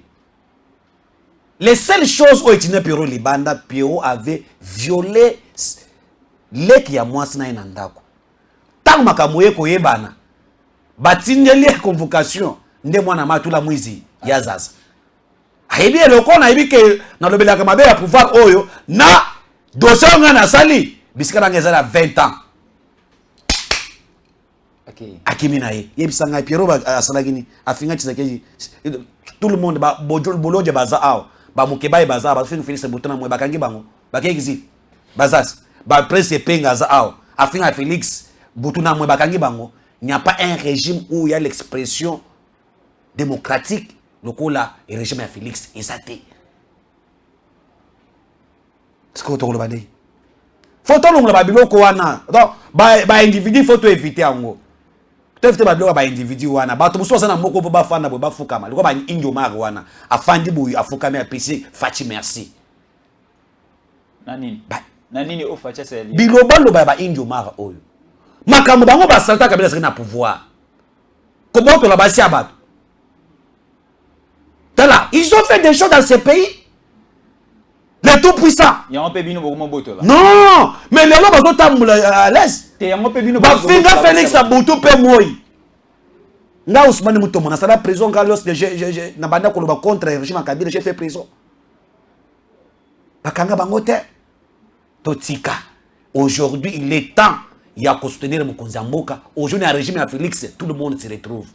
les seules choses où était Pierrot libanda Pierrot avait violé leki ya mwasi na ye na ndako tango makambo ye koyebana batindeli convocation nde mwana matula mwizi ya zaza ayebi eloko na yebi ke na lobelaka mabe ya pouvoir oyo na dossier nga na sali bisika na ngeza 20 ans akimi na ye yebisanga Pierrot asalaki ni afinga Tshisekedi tout le monde ba bolonje baza awo ba mukeba baza ba finga Félix Butona mwe bakangi bango bakekizi bazas ba presse penga za awo afinga Félix Butona mwe bakangi bango. Il n'y a pas un régime où il y a l'expression démocratique lokola et régime à Félix esaté ce que to lobande photo longo ba biloko wana donc ba individu photo éviter ango to éviter ba biloko ba individu wana ba to muso sana moko bo ba fanda bo ba fukama liko ba injo mara wana afandi boyu afukama ya PC Fachi merci nani o Fachi seli bilobalo ba injo mara oyo makambo bango ba salta Kabila saki na pouvoir comment to la basi abato là ils ont fait des choses dans ce pays les tout puissants yango pe bino boko moboto là non mais les gens bazo tamula à l'aise te yango pe bino ba finga Félix Abutu pe moyi nga Ousmane Mutombo na sala prison quand lorsque je na banda ko loba contre le régime Kabila j'ai fait prison bakanga bango te totika aujourd'hui il est temps il y a qu'à soutenir Mokonzi Mboka aujourd'hui un régime à Félix tout le monde se retrouve.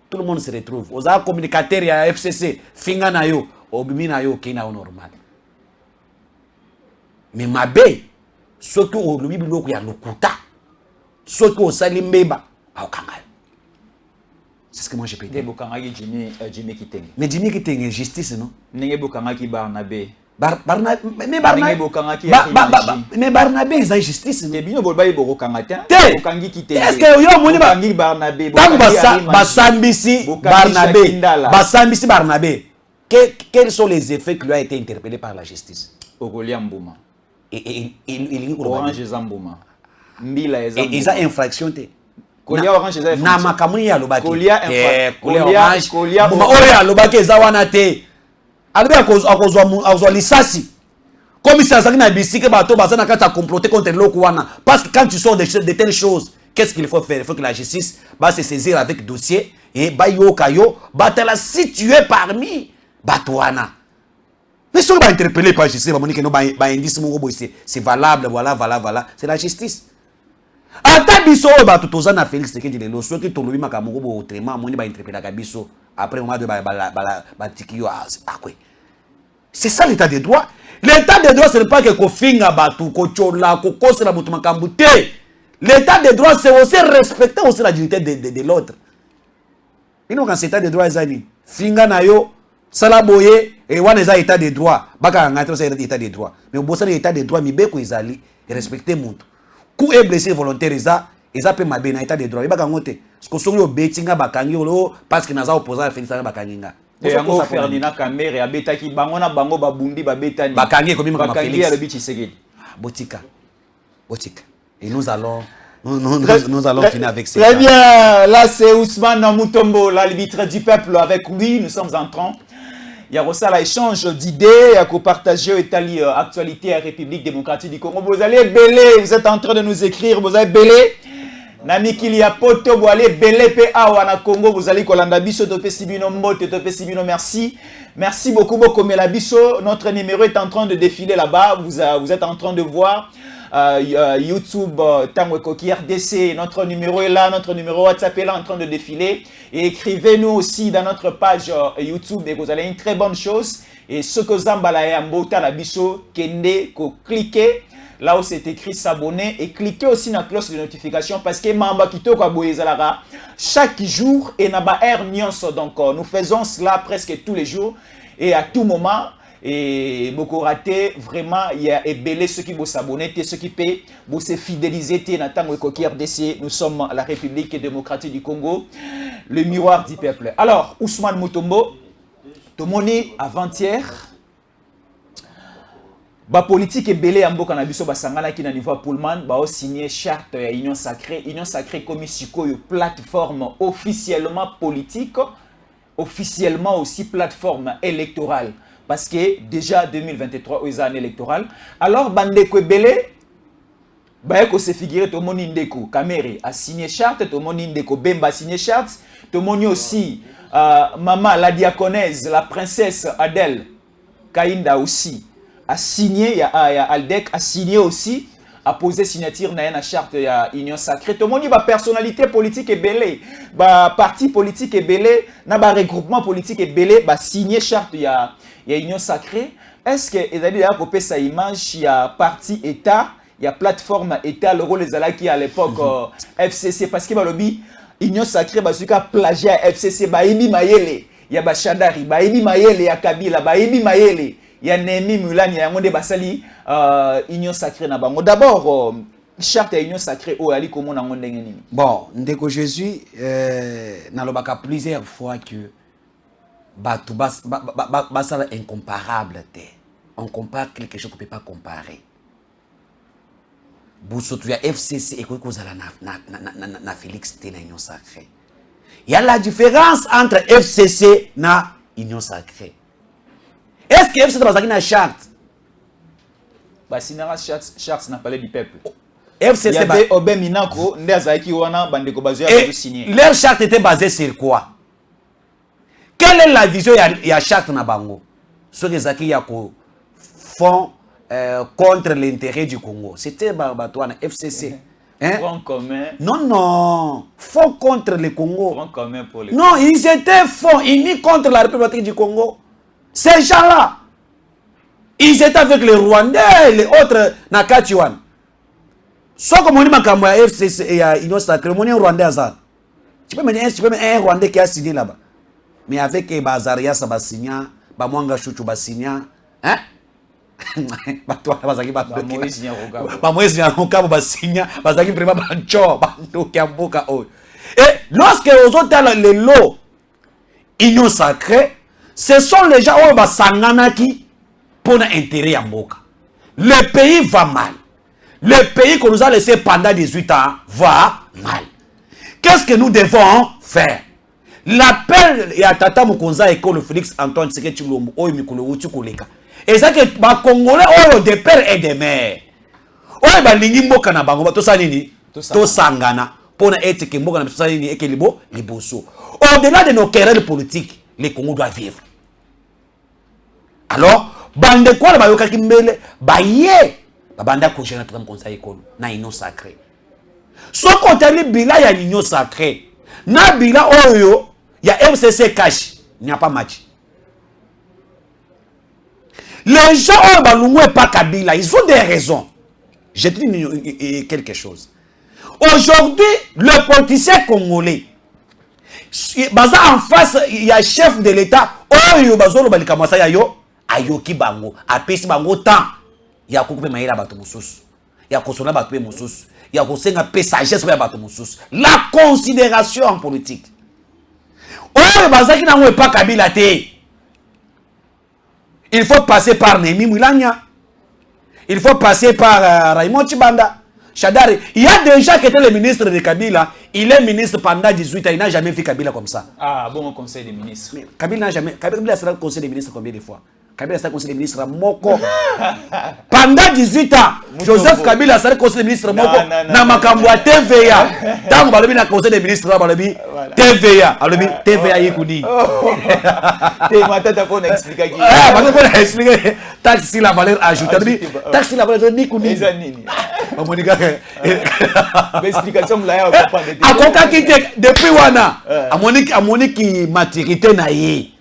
Tout le monde se retrouve. Aux communicateurs, il y a FCC, Finga na yo, Obimi na yo, Kena normal. Mais ma bé, ce que au Louis Biloko ya lokuta, ce que au Salimbeba, au Kangal. C'est ce que moi j'ai pété. Jimmy Kitenge. Mais Jimmy Kitenge, justice, non? Nenge Bokangaki Barnabé. Mais Barnabé, ils ont justice. Est-ce que yo moni Barnabé Barnabé quels sont les effets qui lui a été interpellé par la justice? Ogolia Mbouma. Il Orange Zambouma. Mbila Zambouma. Ils ont infraction te. Kolia Orange Zambouma. Na makamuni ya lobaki. Kolia Orange. Mbuma oya lobaki zawana te. Albe akozwa lisasi comme ça ça na bisike bato bazana kata comploter contre l'Okwana parce que quand tu sors de telles choses qu'est-ce qu'il faut faire? Il faut que la justice va se saisir avec dossier et ba yo kayo ba te la situer parmi batouana mais si on va interpeller par justice ba monique no ba indice mo bo c'est valable voilà c'est la justice ata biso ba tozana Félix Tshisekedi le loso ki tolobi makamoko bo autrement moni ba interpeller ka biso après on va de ba tikio quoi. C'est ça l'état de droit. L'état de droit, ce n'est pas que kofinga batu, kochola, kokose la mutu makambute. L'état de droit, c'est aussi respecter aussi la dignité de l'autre. Et donc, quand c'est l'état de droit, finga na yo, Salaboye et on les a état de droit. Baka ngatra c'est état de droit. Mais au bossa état de droit mi beko izali respecter monde. Coup est blessé volontaire ils appellent ma bien état de droit. Baka ngote. Ce que sur le betinga bakangi parce que naza opposant à Félix Bakanginga. Et en Ferdinand Kamere a betaki bangona bango babundi babetani. Bakangi comme ma Félix. Bakangi a le bichi segedi. Botika. Et nous allons finir avec ça. Très bien, là c'est Ousmane Mutombo, l'arbitre du peuple. Avec lui, nous sommes en train. Il y a aussi l'échange d'idées, il y a partager l'Italie, actualité à la République démocratique du Congo. Vous allez belé, vous êtes en train de nous écrire, vous allez belé. Nami Kilia Poto, vous allez belé PA wana Congo, vous allez kolanda biso tope sibino mbote tope sibino merci. Merci beaucoup Mela Biso, notre numéro est en train de défiler là-bas, vous êtes en train de voir. YouTube, Tango Ekoki RDC, notre numéro est là, notre numéro WhatsApp est là en train de défiler. Et écrivez-nous aussi dans notre page YouTube et vous allez une très bonne chose. Et ce que Zambala et Ambota la biso, Kende, cliquez là où c'est écrit s'abonner et cliquez aussi dans la cloche de notification parce que Mamba Kito Kaboyezalara, chaque jour et Naba Air Nyons. Donc nous faisons cela presque tous les jours et à tout moment. Et beaucoup raté, vraiment, il y a ébélé ceux qui vont s'abonner, ceux qui paient, vont se fidéliser. Nous sommes la République démocratique du Congo, le miroir du peuple. Alors, Ousmane Mutombo, Tomoni avant-hier, la politique ébélé en Boka Nabiso Basangala qui n'a niveau Pullman, a signé charte à Union Sacrée comme une plateforme officiellement politique, officiellement aussi plateforme électorale. Parce que déjà 2023, aux années électorales, alors Bandeko Belé, Bayeko se figuré, tout le monde Ndeko, Kamere a signé charte, tout le monde Ndeko Bemba a signé charte, tout le monde aussi, Maman, la diaconesse, la princesse Adèle Kainda aussi, a signé, Aldec a signé aussi, a posé signature dans la charte de l'Union Sacrée. Tout le monde dit personnalité politique est belé, parti politique est belé, regroupement politique est belé, signé charte il y a Union Sacrée. Est-ce que il y a copié sa image, il y a parti État, il y a plateforme État, le rôle des Alaki à l'époque FCC parce que lobby Union Sacrée basuka plagiat FCC baimi mayele, il y a Chadari, baimi mayele, il y a Kabila, baimi mayele. Il y a Nemi Mulan, il y a Monde Basali, Union Sacrée na bango. D'abord, charte à Union Sacrée, au Ali comment on a bon, ndeko Jésus, n'a pas plusieurs fois que basala incomparable. On compare quelque chose qu'on ne peut pas comparer. Boussotou, il y a FCC et quoi que na Félix Té na Union Sacrée. Il y a la différence entre FCC na Union Sacrée. Est-ce que FCC va une charte? Bah, si n'a charte n'a parlé du peuple. FCC il y avait Obé Minako, Ndazaki Wana, Bandeko Bazia a signé. Leur charte était basée sur quoi? Quelle est la vision il y a charte na bango? Ce que Zaki Yako font contre l'intérêt du Congo. C'était Batouana FCC. Hein? Front commun. Non. Fonds contre le Congo. Front commun pour les Non, ils étaient fonds unis contre la République du Congo. Ces gens-là, ils étaient avec les Rwandais et les autres Nakatiwan. Soit comme on dit Makamwa FCC et Union Sacrée, on est Rwandais à ça. Tu peux me dire un Rwandais qui a signé là-bas. Mais avec Bazaria Sabassigna, Bamwanga Chouchou Bassigna, hein? Moïse Nyaroka Bassigna, Bazaki vraiment Bancho, Banto Kiamboka. Et lorsque aux autres les lots Union Sacrée, ce sont les gens qui ont Sanganaki pour l'intérêt à Mboka. Le pays va mal. Le pays qu'on nous a laissé pendant 18 ans va mal. Qu'est-ce que nous devons faire? L'appel à Tata Mukonza et le Félix Antoine Tshisekedi Tshilombo, Mikolo Utu Koleka. Et ça que les Congolais ont des pères et des mères. Oye ba lingi mboka na bango to sanini to sangana pour être que mboka na to sanini et que libo liboso. Au-delà de nos querelles politiques, les Congos doivent vivre. Alors, bande quoi ba yoka kimbele ba ye ba banda ko gérer tam conseil ko na Union Sacrée. So côté li bila ya Union Sacrée. Na bila oyo ya FCC cash, il n'y a pas match. Les gens ont balungwe pas Kabila, ils ont des raisons. Je te dis quelque chose. Aujourd'hui, le politicien congolais, en face, il y a chef de l'État, oyo bazolo balika mwasa ya yo ayoki bango apesi bango temps ya kokupe mayela bato mususu ya kosona bato pe mususu ya kosenga pe sagesse ya bato mususu la considération en politique oyo bazaki nango epa Kabila te. Il faut passer par Némi Moulania. Il faut passer par Raymond Chibanda. Chadari. Il y a déjà qui était le ministre de Kabila. Il est ministre pendant 18 ans. Il n'a jamais fait Kabila comme ça. Ah, bon, conseil des ministres. Mais Kabila n'a jamais. Kabila sera conseil des ministres combien de fois? Kabila sera conseil des ministres Moko. Pendant 18 ans, Joseph Kabila sera conseil des ministres Moko. Na Makambwa TVA. Tant que na conseil des ministres Balobi TVA. Alobi TVA yikuni. T'es ma tête à qu'on explique qui. Ah, parce qu'on a expliqué taxe sur la valeur ajoutée. Taxe sur la valeur ajoutée ni Monika. Explication là on comprend. Akoka kite depuis wana. Amoni ki maturité na ye.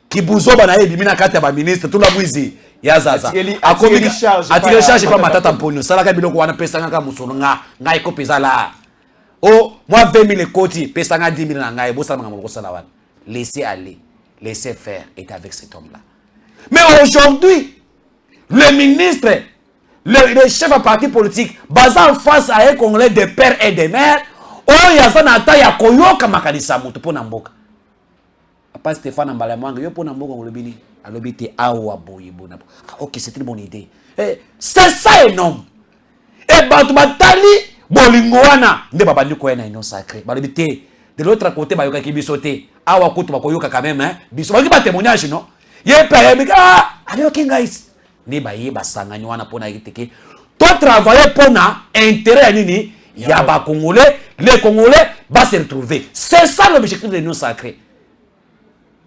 Ki buzoba na ye bimina kata ba ministre tout la mwizi. Ya zaza. Akomi atire charge pas matata mponyo. Sala ka biloko wana pesa nga musolo nga eko pesa la. Oh, moi 20 000 koti, pesa nga 10 000 na nga ebo sala nga moloko sala wana. Laissez aller, laissez faire est avec cet homme là. Mais aujourd'hui, le ministre, le chef de parti politique, basé face à un Congolais de pères et de mères, oh yazanata ya koyoka makanisa mutu pona mboka. Papa Stéphane Mbalamwanga yo pona mboka ngolobini, alobite awa boye bona. OK, c'est une bonne idée. C'est ça énorme. Et batu batali bolingo wana nde babandi ko na ino sacré. Balobite de l'autre côté bayoka ki bisoté. Awa kutu bakoyoka quand même hein. Biso baki ba témoignage non. Ye père bika allez OK guys. Ne ba ye basangani wana pona yiteke. Toi travailler pona intérêt nini ya ba Congolais, les Congolais va se retrouver. C'est ça l'objectif de l'union sacrée.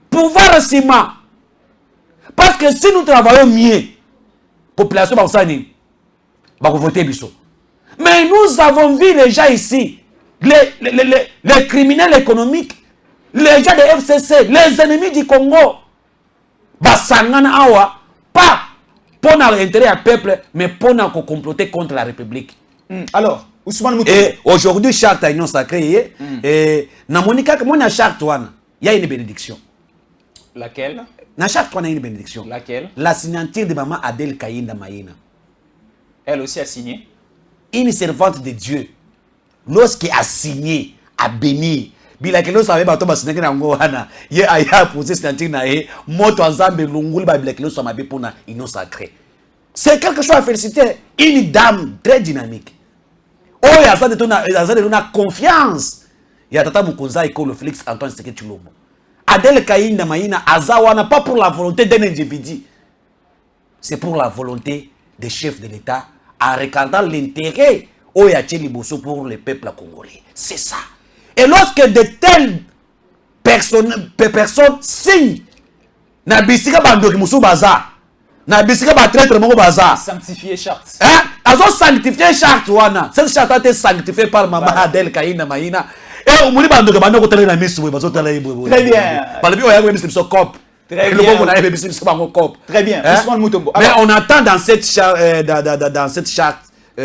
Pouvoir ciment. Parce que si nous travaillons mieux, population va s'ani va voter biso. Mais nous avons vu les gens ici, les criminels économiques, les gens de FCC, les ennemis du Congo, basangana awa, pas pour l'intérêt du peuple, mais pour comploter contre la République. Alors, Ousmane Moutou. Et aujourd'hui, charte à l'union sacrée, et na monika, moi na charte il y a une bénédiction. Laquelle? Na charte il y a une bénédiction. Laquelle? La signature de maman Adèle Kayinda Mayina. Elle aussi a signé. Une servante de Dieu, lorsqu'elle a signé, a béni, bila que l'on avait bateau signé na ngwana, ye aya posé signature na e, moto ensemble lunguli ba bila que l'on soit mabé pour na ino sacré. C'est quelque chose à féliciter. Une dame très dynamique. Oh, il y a ça de ton confiance. Il y a tata Mukonza et le Félix Antoine Tshisekedi Tshilombo. Adèle Kayinda Mayina azawana pas pour la volonté d'un individu. C'est pour la volonté des chefs de l'État en regardant l'intérêt au Yacheliboso pour le peuple congolais. C'est ça. Et lorsque de telles personnes signent, na bisika bandoki musu baza, na bisika ba traître moko baza, sanctifier charte. Hein? Azo sanctifier charte wana. Cette charte a été sanctifiée par maman Adèle Kayinda Mayina. Et au moni bandoki bandoko tele na misu bazo tele ibo. Très bien. Balobi oya ko misu cop. Très bien. Très bien. Mais on attend dans cette charte, il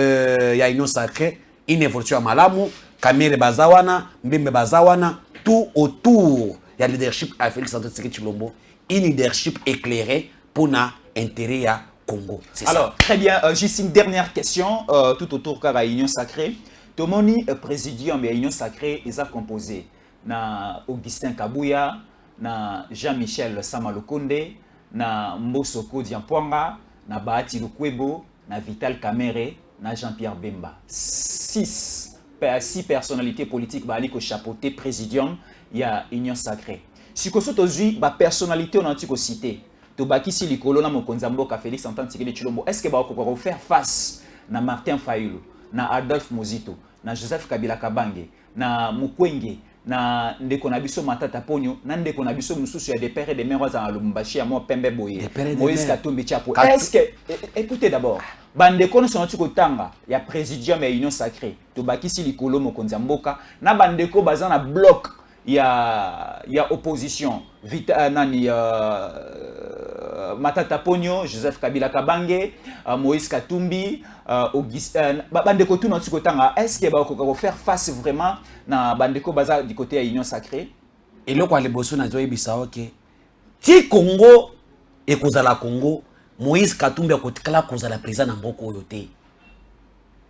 y a une sacrée, une évolution à Malamu, Kamere Bazawana, Mbembe Bazawana, tout autour. Il y a le leadership à Félix Antoine Tshisekedi Tshilombo, un leadership éclairé pour l'intérêt à Congo. Alors, très bien. Juste une dernière question, tout autour de la Union sacrée. Tomoni présidium de l'Union sacrée est composé na Augustin Kabouya, na Jean-Michel Samalokonde, na Mbosoko Diampwanga, na Bahati Lukwebo, na Vital Kamerhe, na Jean-Pierre Bemba. 6 personnalités politiques qui ont chapeauté présidium, il y a Union sacrée. Si vous avez une personnalité on a cité, to bakisi likolo na mokonza mboka Félix Antoine Tshisekedi Tshilombo, est-ce que vous pouvez faire face na Martin Fayulu, na Adolphe Mozito, na Joseph Kabila Kabange, na Mukwege, na ndeko na biso Matata Ponyo, na ndeko na biso mususu ya des pères et des mères za Lubumbashi ya moi Pembe Boye, Moïse Katumbi Tchapo. Est-ce que écoutez d'abord, bandeko no sonati kotanga ya présidium ya Union sacrée, to bakisi likolo mokonza mboka, na bandeko baza na bloc ya opposition, Vita nani Matata Ponyo, Joseph Kabila Kabange, Moïse Katumbi, Augustin, bandeko tout notre kotanga, est-ce que ba ko faire face vraiment na bandeko baza du côté à Union sacrée? Et là quoi les bosso na zoyi bisao ke ti Congo et kozala Congo, Moïse Katumbi a kotikala kozala président na mboko oyo te.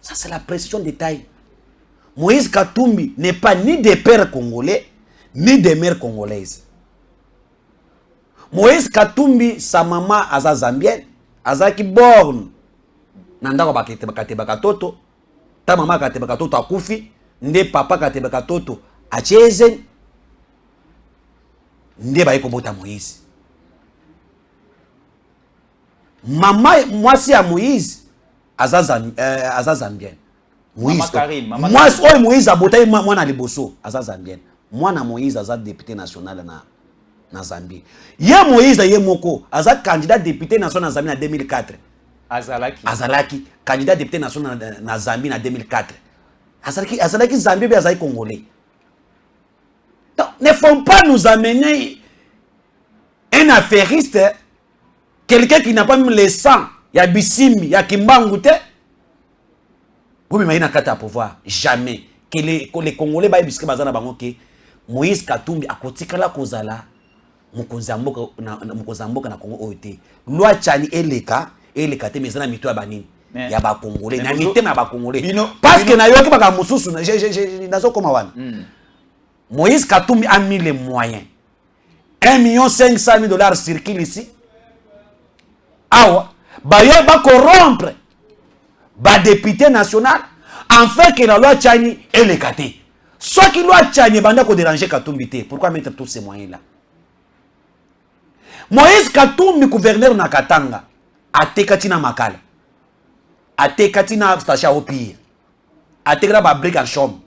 Ça c'est la pression de taille. Moïse Katumbi n'est pas ni des pères congolais ni des mères congolaises. Moïse Katumbi, sa maman aza zambienne, azaki born nandako bakate bakatoto, ta maman kate bakatoto akufi, nde papa kate bakatoto acheze, nde baiko bota Moïse. Maman mwasi ya Moïse aza zambienne. Moïse Karim, Moïse a botaye mwana liboso aza zambienne. Mwana Moïse aza député national na Zambie. Ye Moïse ye moko aza candidat député national na Zambie en 2004. Azalaki candidat député national na Zambie en 2004. Azalaki Zambie be azali congolais. Donc ne faut pas nous amener un affairiste, quelqu'un qui n'a pas même le sang, ya Bissimbi, ya Kimbangu te. Vous m'avez à pouvoir jamais que les Congolais ba biske bazana bango ke Moïse Katumbi akotikala kozala mukozamboka na Congo oyote. Loi chani eleka te mezana mito ya banini ya ba Congolais na mité na ba Congolais parce que na yoki baka mususu na nazo koma wana. Moïse Katumbi a mis les moyens. 1,5 million circulent ici. Awa ba yo ba corrompre ba député national enfin que la loi Tchani est le caté. Soit que la loi Tchani banda ko déranger Katumbi te. Pourquoi mettre tous ces moyens là? Moïse Katumbi gouverneur na Katanga atekatina makala. Atekatina station au pire. Atekra ba brique en chambre.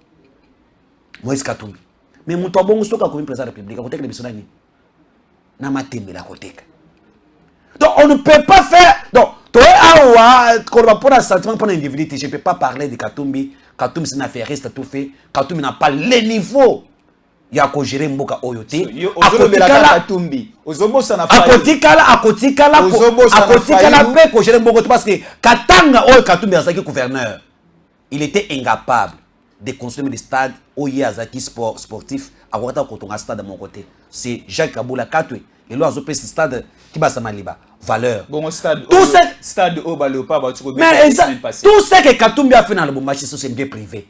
Moïse Katumbi. Mais muto bongo soka ko président de la République ko tekela bisona ni. Na matembe la koteka. Donc on ne peut pas faire donc toi pour un sentiment pour l'individu, je ne peux pas parler de Katumbi. Katumbi c'est un affairiste tout fait. Katumbi n'a pas le niveau. Il y a qu'à gérer Mboka Oyote. Katumbi. Akotikala pe ko gérer Mboka parce que Katanga Oyo Katumbi azaki gouverneur. Il était incapable de construire des stades Oye azaki sportif. Akwata kotonga stade de mon côté. C'est Jacques Kaboula Katwe. Et là, on stade qui va s'amaliba. Valeur. Bon, stade. Tout stade au Balopa, mais tout ce que Katumbi a fait dans le Bombachi, c'est bien privé.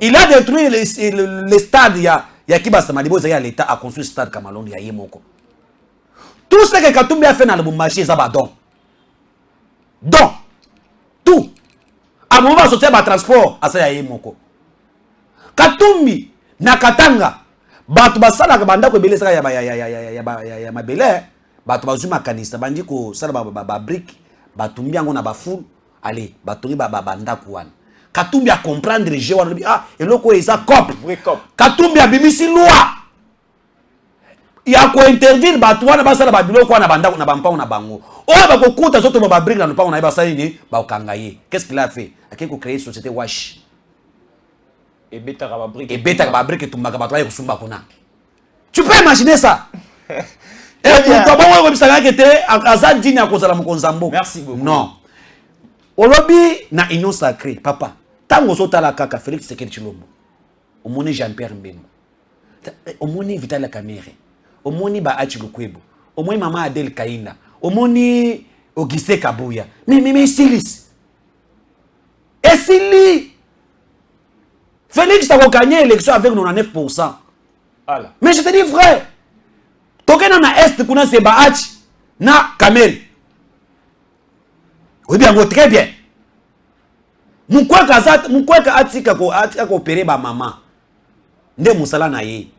Il a détruit les stades. Il y a qui va s'amaliba. L'État a construit le stade Kamalon. Il y a Yemoko. Tout ce que Katumbi a fait dans le Bombachi, c'est un don. Donc, tout. À un moment, il y a un transport. À ça, il y a Yemoko. Katumbi, Nakatanga. Batu basala banda ko belesa ya mabele batu bazuma kanisa bandi ko sala ba brick batumbi yango na ba foule allez batongi ba banda kuwana Katumbi a comprendre je wana eloko eza cop Katumbi a bimisi loi ya ko interdire batu wana basala ba biloko wana banda na bampa na bango o ba ko kuta zoto ba brick na lupango na ba sala ni ba okangaye qu'est-ce qu'il a fait akiko créer société wash et beta babrique et tout magabatwa kusumba kuna. Tu peux imaginer ça? Merci beaucoup. Non. Olobi na union sacrée, papa. Tango sotala kaka Félix Sekedi Chilombo. Omoni Jean-Pierre Mbembo. Omoni Vital Kamerhe. Omoni ba Achi Lukwebo. Omoni Mama Adel Kainda. Omoni Auguste Kabuya. Mais Silis. Et Sili. Félix a gagné l'élection avec 99%. Voilà. Mais je te dis vrai. Token na est kuna se baach na Kamel. Oui bien, très bien. Mukweka atika ko opérer ba maman. Nde musala na ye.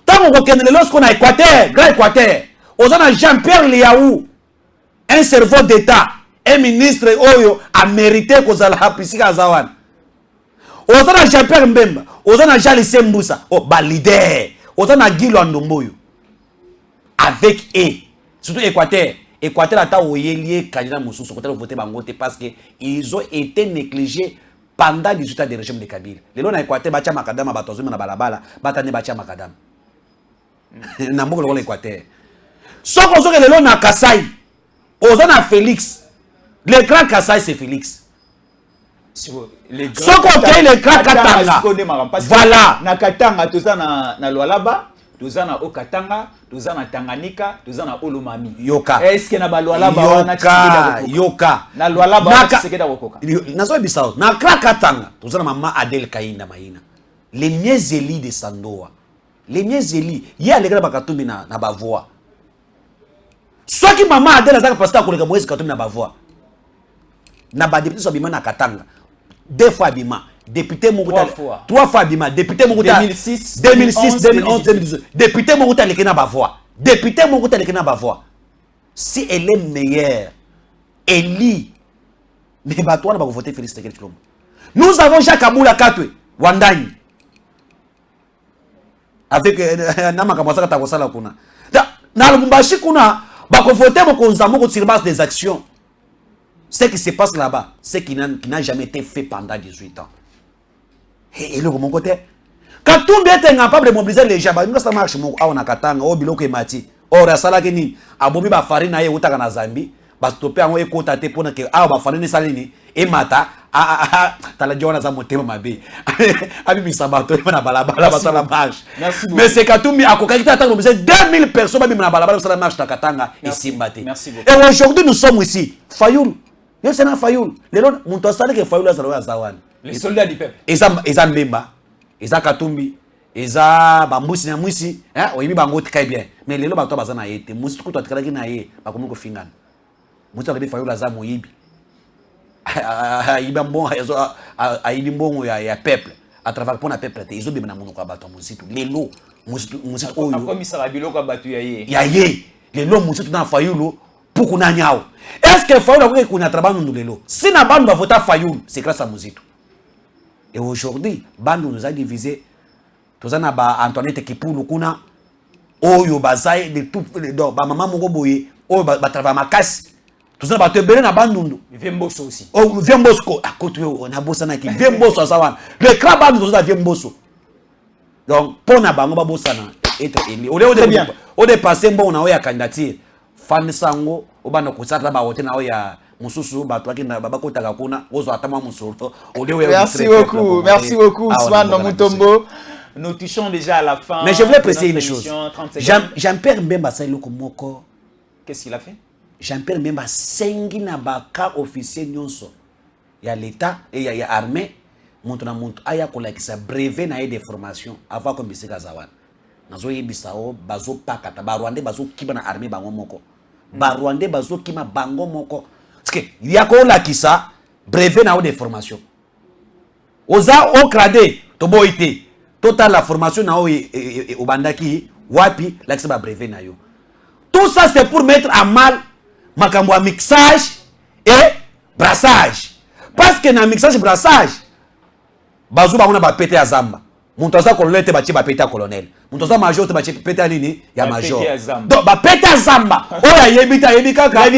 Tango ko kenele lorsqu'on a Équateur, Grand Équateur. Ozana Jean-Pierre Liaou, un cerveau d'État, un ministre oyo a mérité ko zala hapisika zawan. Ozana Jean-Pierre Mbemba, ozana Jalise Mboussa, ba leader, ozana Guilo Ndomboyo. Avec eux, surtout Équateur. Équateur a lié candidat Moussou, côté voter Bangote parce que ils ont été négligés pendant 18 ans de régime de Kabila. Les gens Équateur bacha makadam batozuma na balabala, batane bacha makadam. Nambo le Équateur. Soko que les gens na Kasai, ozana Félix. Le grand Kasai c'est Félix. Soko le grand Katanga. Voilà. Na Katanga tout ça na Lualaba. tozana au Katanga, tozana Tanganyika, tozana Olomami. Yoka. Est-ce que na balwala ba na Yoka, Yoka. Na lwala ba tshisekedi kokoka. Nazo bisao. Na Katanga, tozana mama Adel Kainda Maina. Les miezeli de Sandoa. Les miezeli, il y a les gars bakatumbi na bavoa. Soit qui maman Adel azaka pasta ko leka Moïse katumbi na bavoa. Na ba député so bima na Katanga. 2 fois bima. Député Mokuta 3 fois bima. Député Mokuta 2006, 2011, 2012. Député Mokuta leka na bavoa. Député Mokuta leka na bavoa. Si elle est meilleure, Eli, mais bateau na ba voter Félix Tshisekedi. Nous avons Jacques Aboula Katwe, Wandani. Avec Namaka Mwasaka Takosala Kuna. Dans le Mumbashi Kuna, bako voter bako nzamoko sur base des actions. Ce qui se passe là-bas, c'est qui n'a jamais été fait pendant 18 ans. Et le mon côté, quand tout le monde est capable de mobiliser les gens, ça marche. On a Katanga, on biloko et mati. Or, à Salagini, à Bobi Bafari na Utaka na Zambi, Bastopé en Ekota te pona que ah Bafari ne salini et mata t'as la joie à monter ma bé. Abi Sabato na balabala basala marche. Mais c'est quand tout mis à Kokakita attend mobiliser 2000 personnes même na balabala basala marche na Katanga et Simbate. Et aujourd'hui nous sommes ici. Fayoul. Yo c'est na Fayoul. Les autres mon tosale que Fayoul azalo Zawan. Les soldats du peuple. Eza Mbemba, Eza Katumbi, Eza Bambusi na Mwisi, hein, oyibi bango très bien. Mais lelo bato bazana yete, musi ko totkala ki na ye, bakomo ko fingana. Musi ko be Fayoul za moyibi. Ayibi mbongo ayibi mbongo ya peuple, à travers pour na peuple te, izo bima na monoko bato musi tu. Lelo musi oyo. Comme ça la biloko bato ya ye. Ya ye. Lelo musi tu na Fayoul pour kuna nyao. Est-ce que Fayoul a ko kuna travail nous lelo? Si na bando ba voter Fayoul, c'est grâce à Muzitu. Et aujourd'hui, Bandou nous a divisé. Tous en a Antoinette Kipulu kuna. Oyo bazai de tout les dents. Ba maman moko boye. Oyo ba travail ma casse. Tous en a te belé na Bandundu. Viemboso aussi. Oh Viemboso. À côté on a bossa na ki. Viemboso à Sawan. Le crabe Bandou tous a Viemboso. Donc pour na bango ba bossa na être élu. Au dépassé bon na oya candidature. Fan sango obana kusata ba wote na oya. Merci beaucoup Ousmane Mutombo. Nous touchons déjà à la fin. Mais je voulais préciser une chose. Jean-Pierre Mbemba Moko. Qu'est-ce qu'il a fait? Jean-Pierre Mbemba sengi na baka officier nyonso. Il y a l'État et il y a l'armée. Montona monto aya ko like sa brevet na de formation avant comme bisika zawan. Nazo yebisao bazo pakata ba Rwanda bazo kiba na armée bango moko. Ba Rwanda bazo kima bango moko. Parce que il y a quoi là qui ça brevet na de formation. Oza au cradé to boité. Total la formation na au bandaki wapi là c'est ba brevet na yo. Tout ça c'est pour mettre à mal makambo a mixage et brassage. Parce que na mixage et brassage bazo ba on a ba pété à zamba. Montoza colonel te bachi ba pété à colonel. Montoza major te bachi pété à nini ya major. Donc ba pété à zamba. Oya yebita yebika ka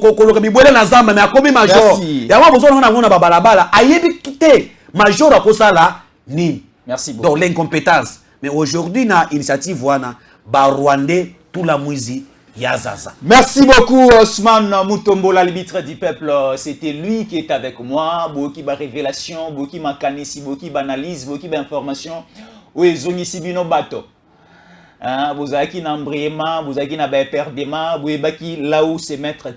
ko bibwele na zamba mais akomi major. Ya wa bozo na ngona ba balabala ayebi kité major akosala ni. Merci beaucoup. Donc l'incompétence. Mais aujourd'hui na initiative wana ba Rwandais tout la muizi Yazaza. Merci beaucoup Ousmane Mutombo, l'arbitre du peuple. C'était lui qui est avec moi. Beaucoup de révélations, beaucoup de canisi, beaucoup d'analyse, beaucoup d'informations. Oui, zoni sibino bato. Vous avez qui n'embrayement, vous avez qui n'a pas perdement, vous avez qui là où se mettre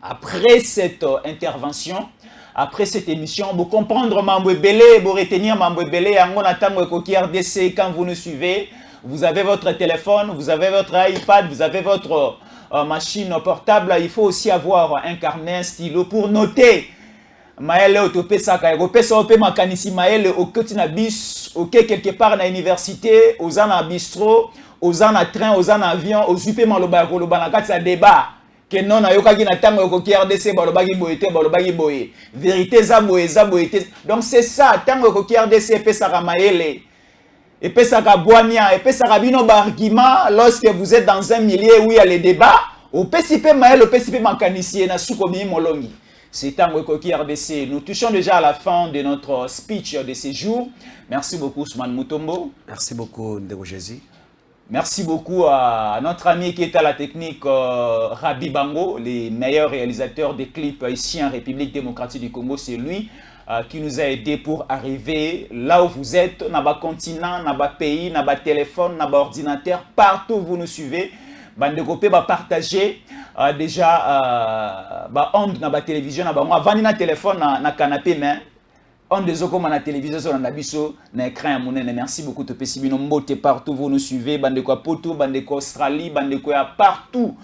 après cette intervention. Après cette émission, vous comprendre Mambo Belé, vous retenir Mambo Belé, en attendant Koki RDC quand vous nous suivez. Vous avez votre téléphone, vous avez votre iPad, vous avez votre machine portable. Il faut aussi avoir un carnet, un stylo pour noter. Maëlle autopé saka, autopé ça autopé makanisi Maëlle au quotidien bus, ok quelque part na université, aux an bistro, aux an train, aux an avion, aux upé maloba na kati sa débat. Que non na yoka ki na tango ko RDC balobagi boyete balobagi boye. Vérité za boye za boyete. Donc c'est ça tango ko RDC pe saka Maëlle. Et puis ça boania et puis ça bino argument lorsque vous êtes dans un milieu où il y a les débats au PCP Maël au PCP Makanisi na Sukomi Molongi. C'est Tango Koki RDC. Nous touchons déjà à la fin de notre speech de ce jour. Merci beaucoup Ousmane Mutombo. Merci beaucoup Ndeko Jésus. Merci beaucoup à notre ami qui est à la technique Rabi Bango, les meilleurs réalisateurs des clips ici en République démocratique du Congo, c'est lui. qui nous a aidés pour arriver là où vous êtes, dans le continent, dans le pays, dans le téléphone, dans l'ordinateur, partout où vous nous suivez. Bandekopé va partager déjà onde dans la télévision, avant de téléphone dans le canapé, mais on des comme la télévision sur l'abisso na écran monene. Merci beaucoup de pesibino mbote partout vous nous suivez, bandeko à Poto, bandeko Australie, bandeko à partout.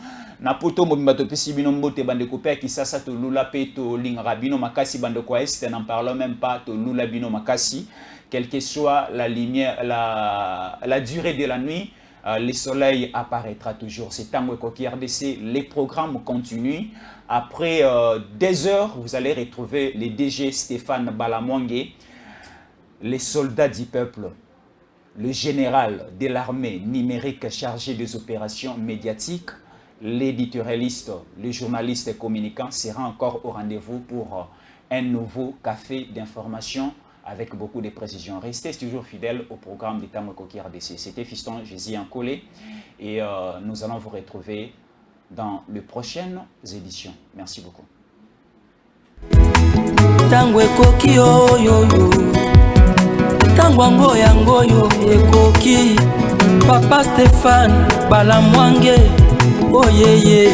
Na poto mobimba to pesibino mbote bandeko pe ki sasa to lula pe to lingra bino makasi bandeko est n'en parlons même pas to lula bino makasi, quelle que soit la lumière la durée de la nuit. Le soleil apparaîtra toujours. C'est Tango Ekoki RDC. Les programmes continuent. Après des heures, vous allez retrouver le DG Stéphane Balamwangé, les soldats du peuple, le général de l'armée numérique chargé des opérations médiatiques, l'éditorialiste, le journaliste et communicant sera encore au rendez-vous pour un nouveau café d'information avec beaucoup de précision. Restez toujours fidèles au programme de Tango Ekoki RDC. C'était Fiston Jésus Nkolé et nous allons vous retrouver dans les prochaines éditions. Merci beaucoup. Tango Ekoki yo Tango ngoyo Ekoki Papa Stéphane Balamwangé oh yeah.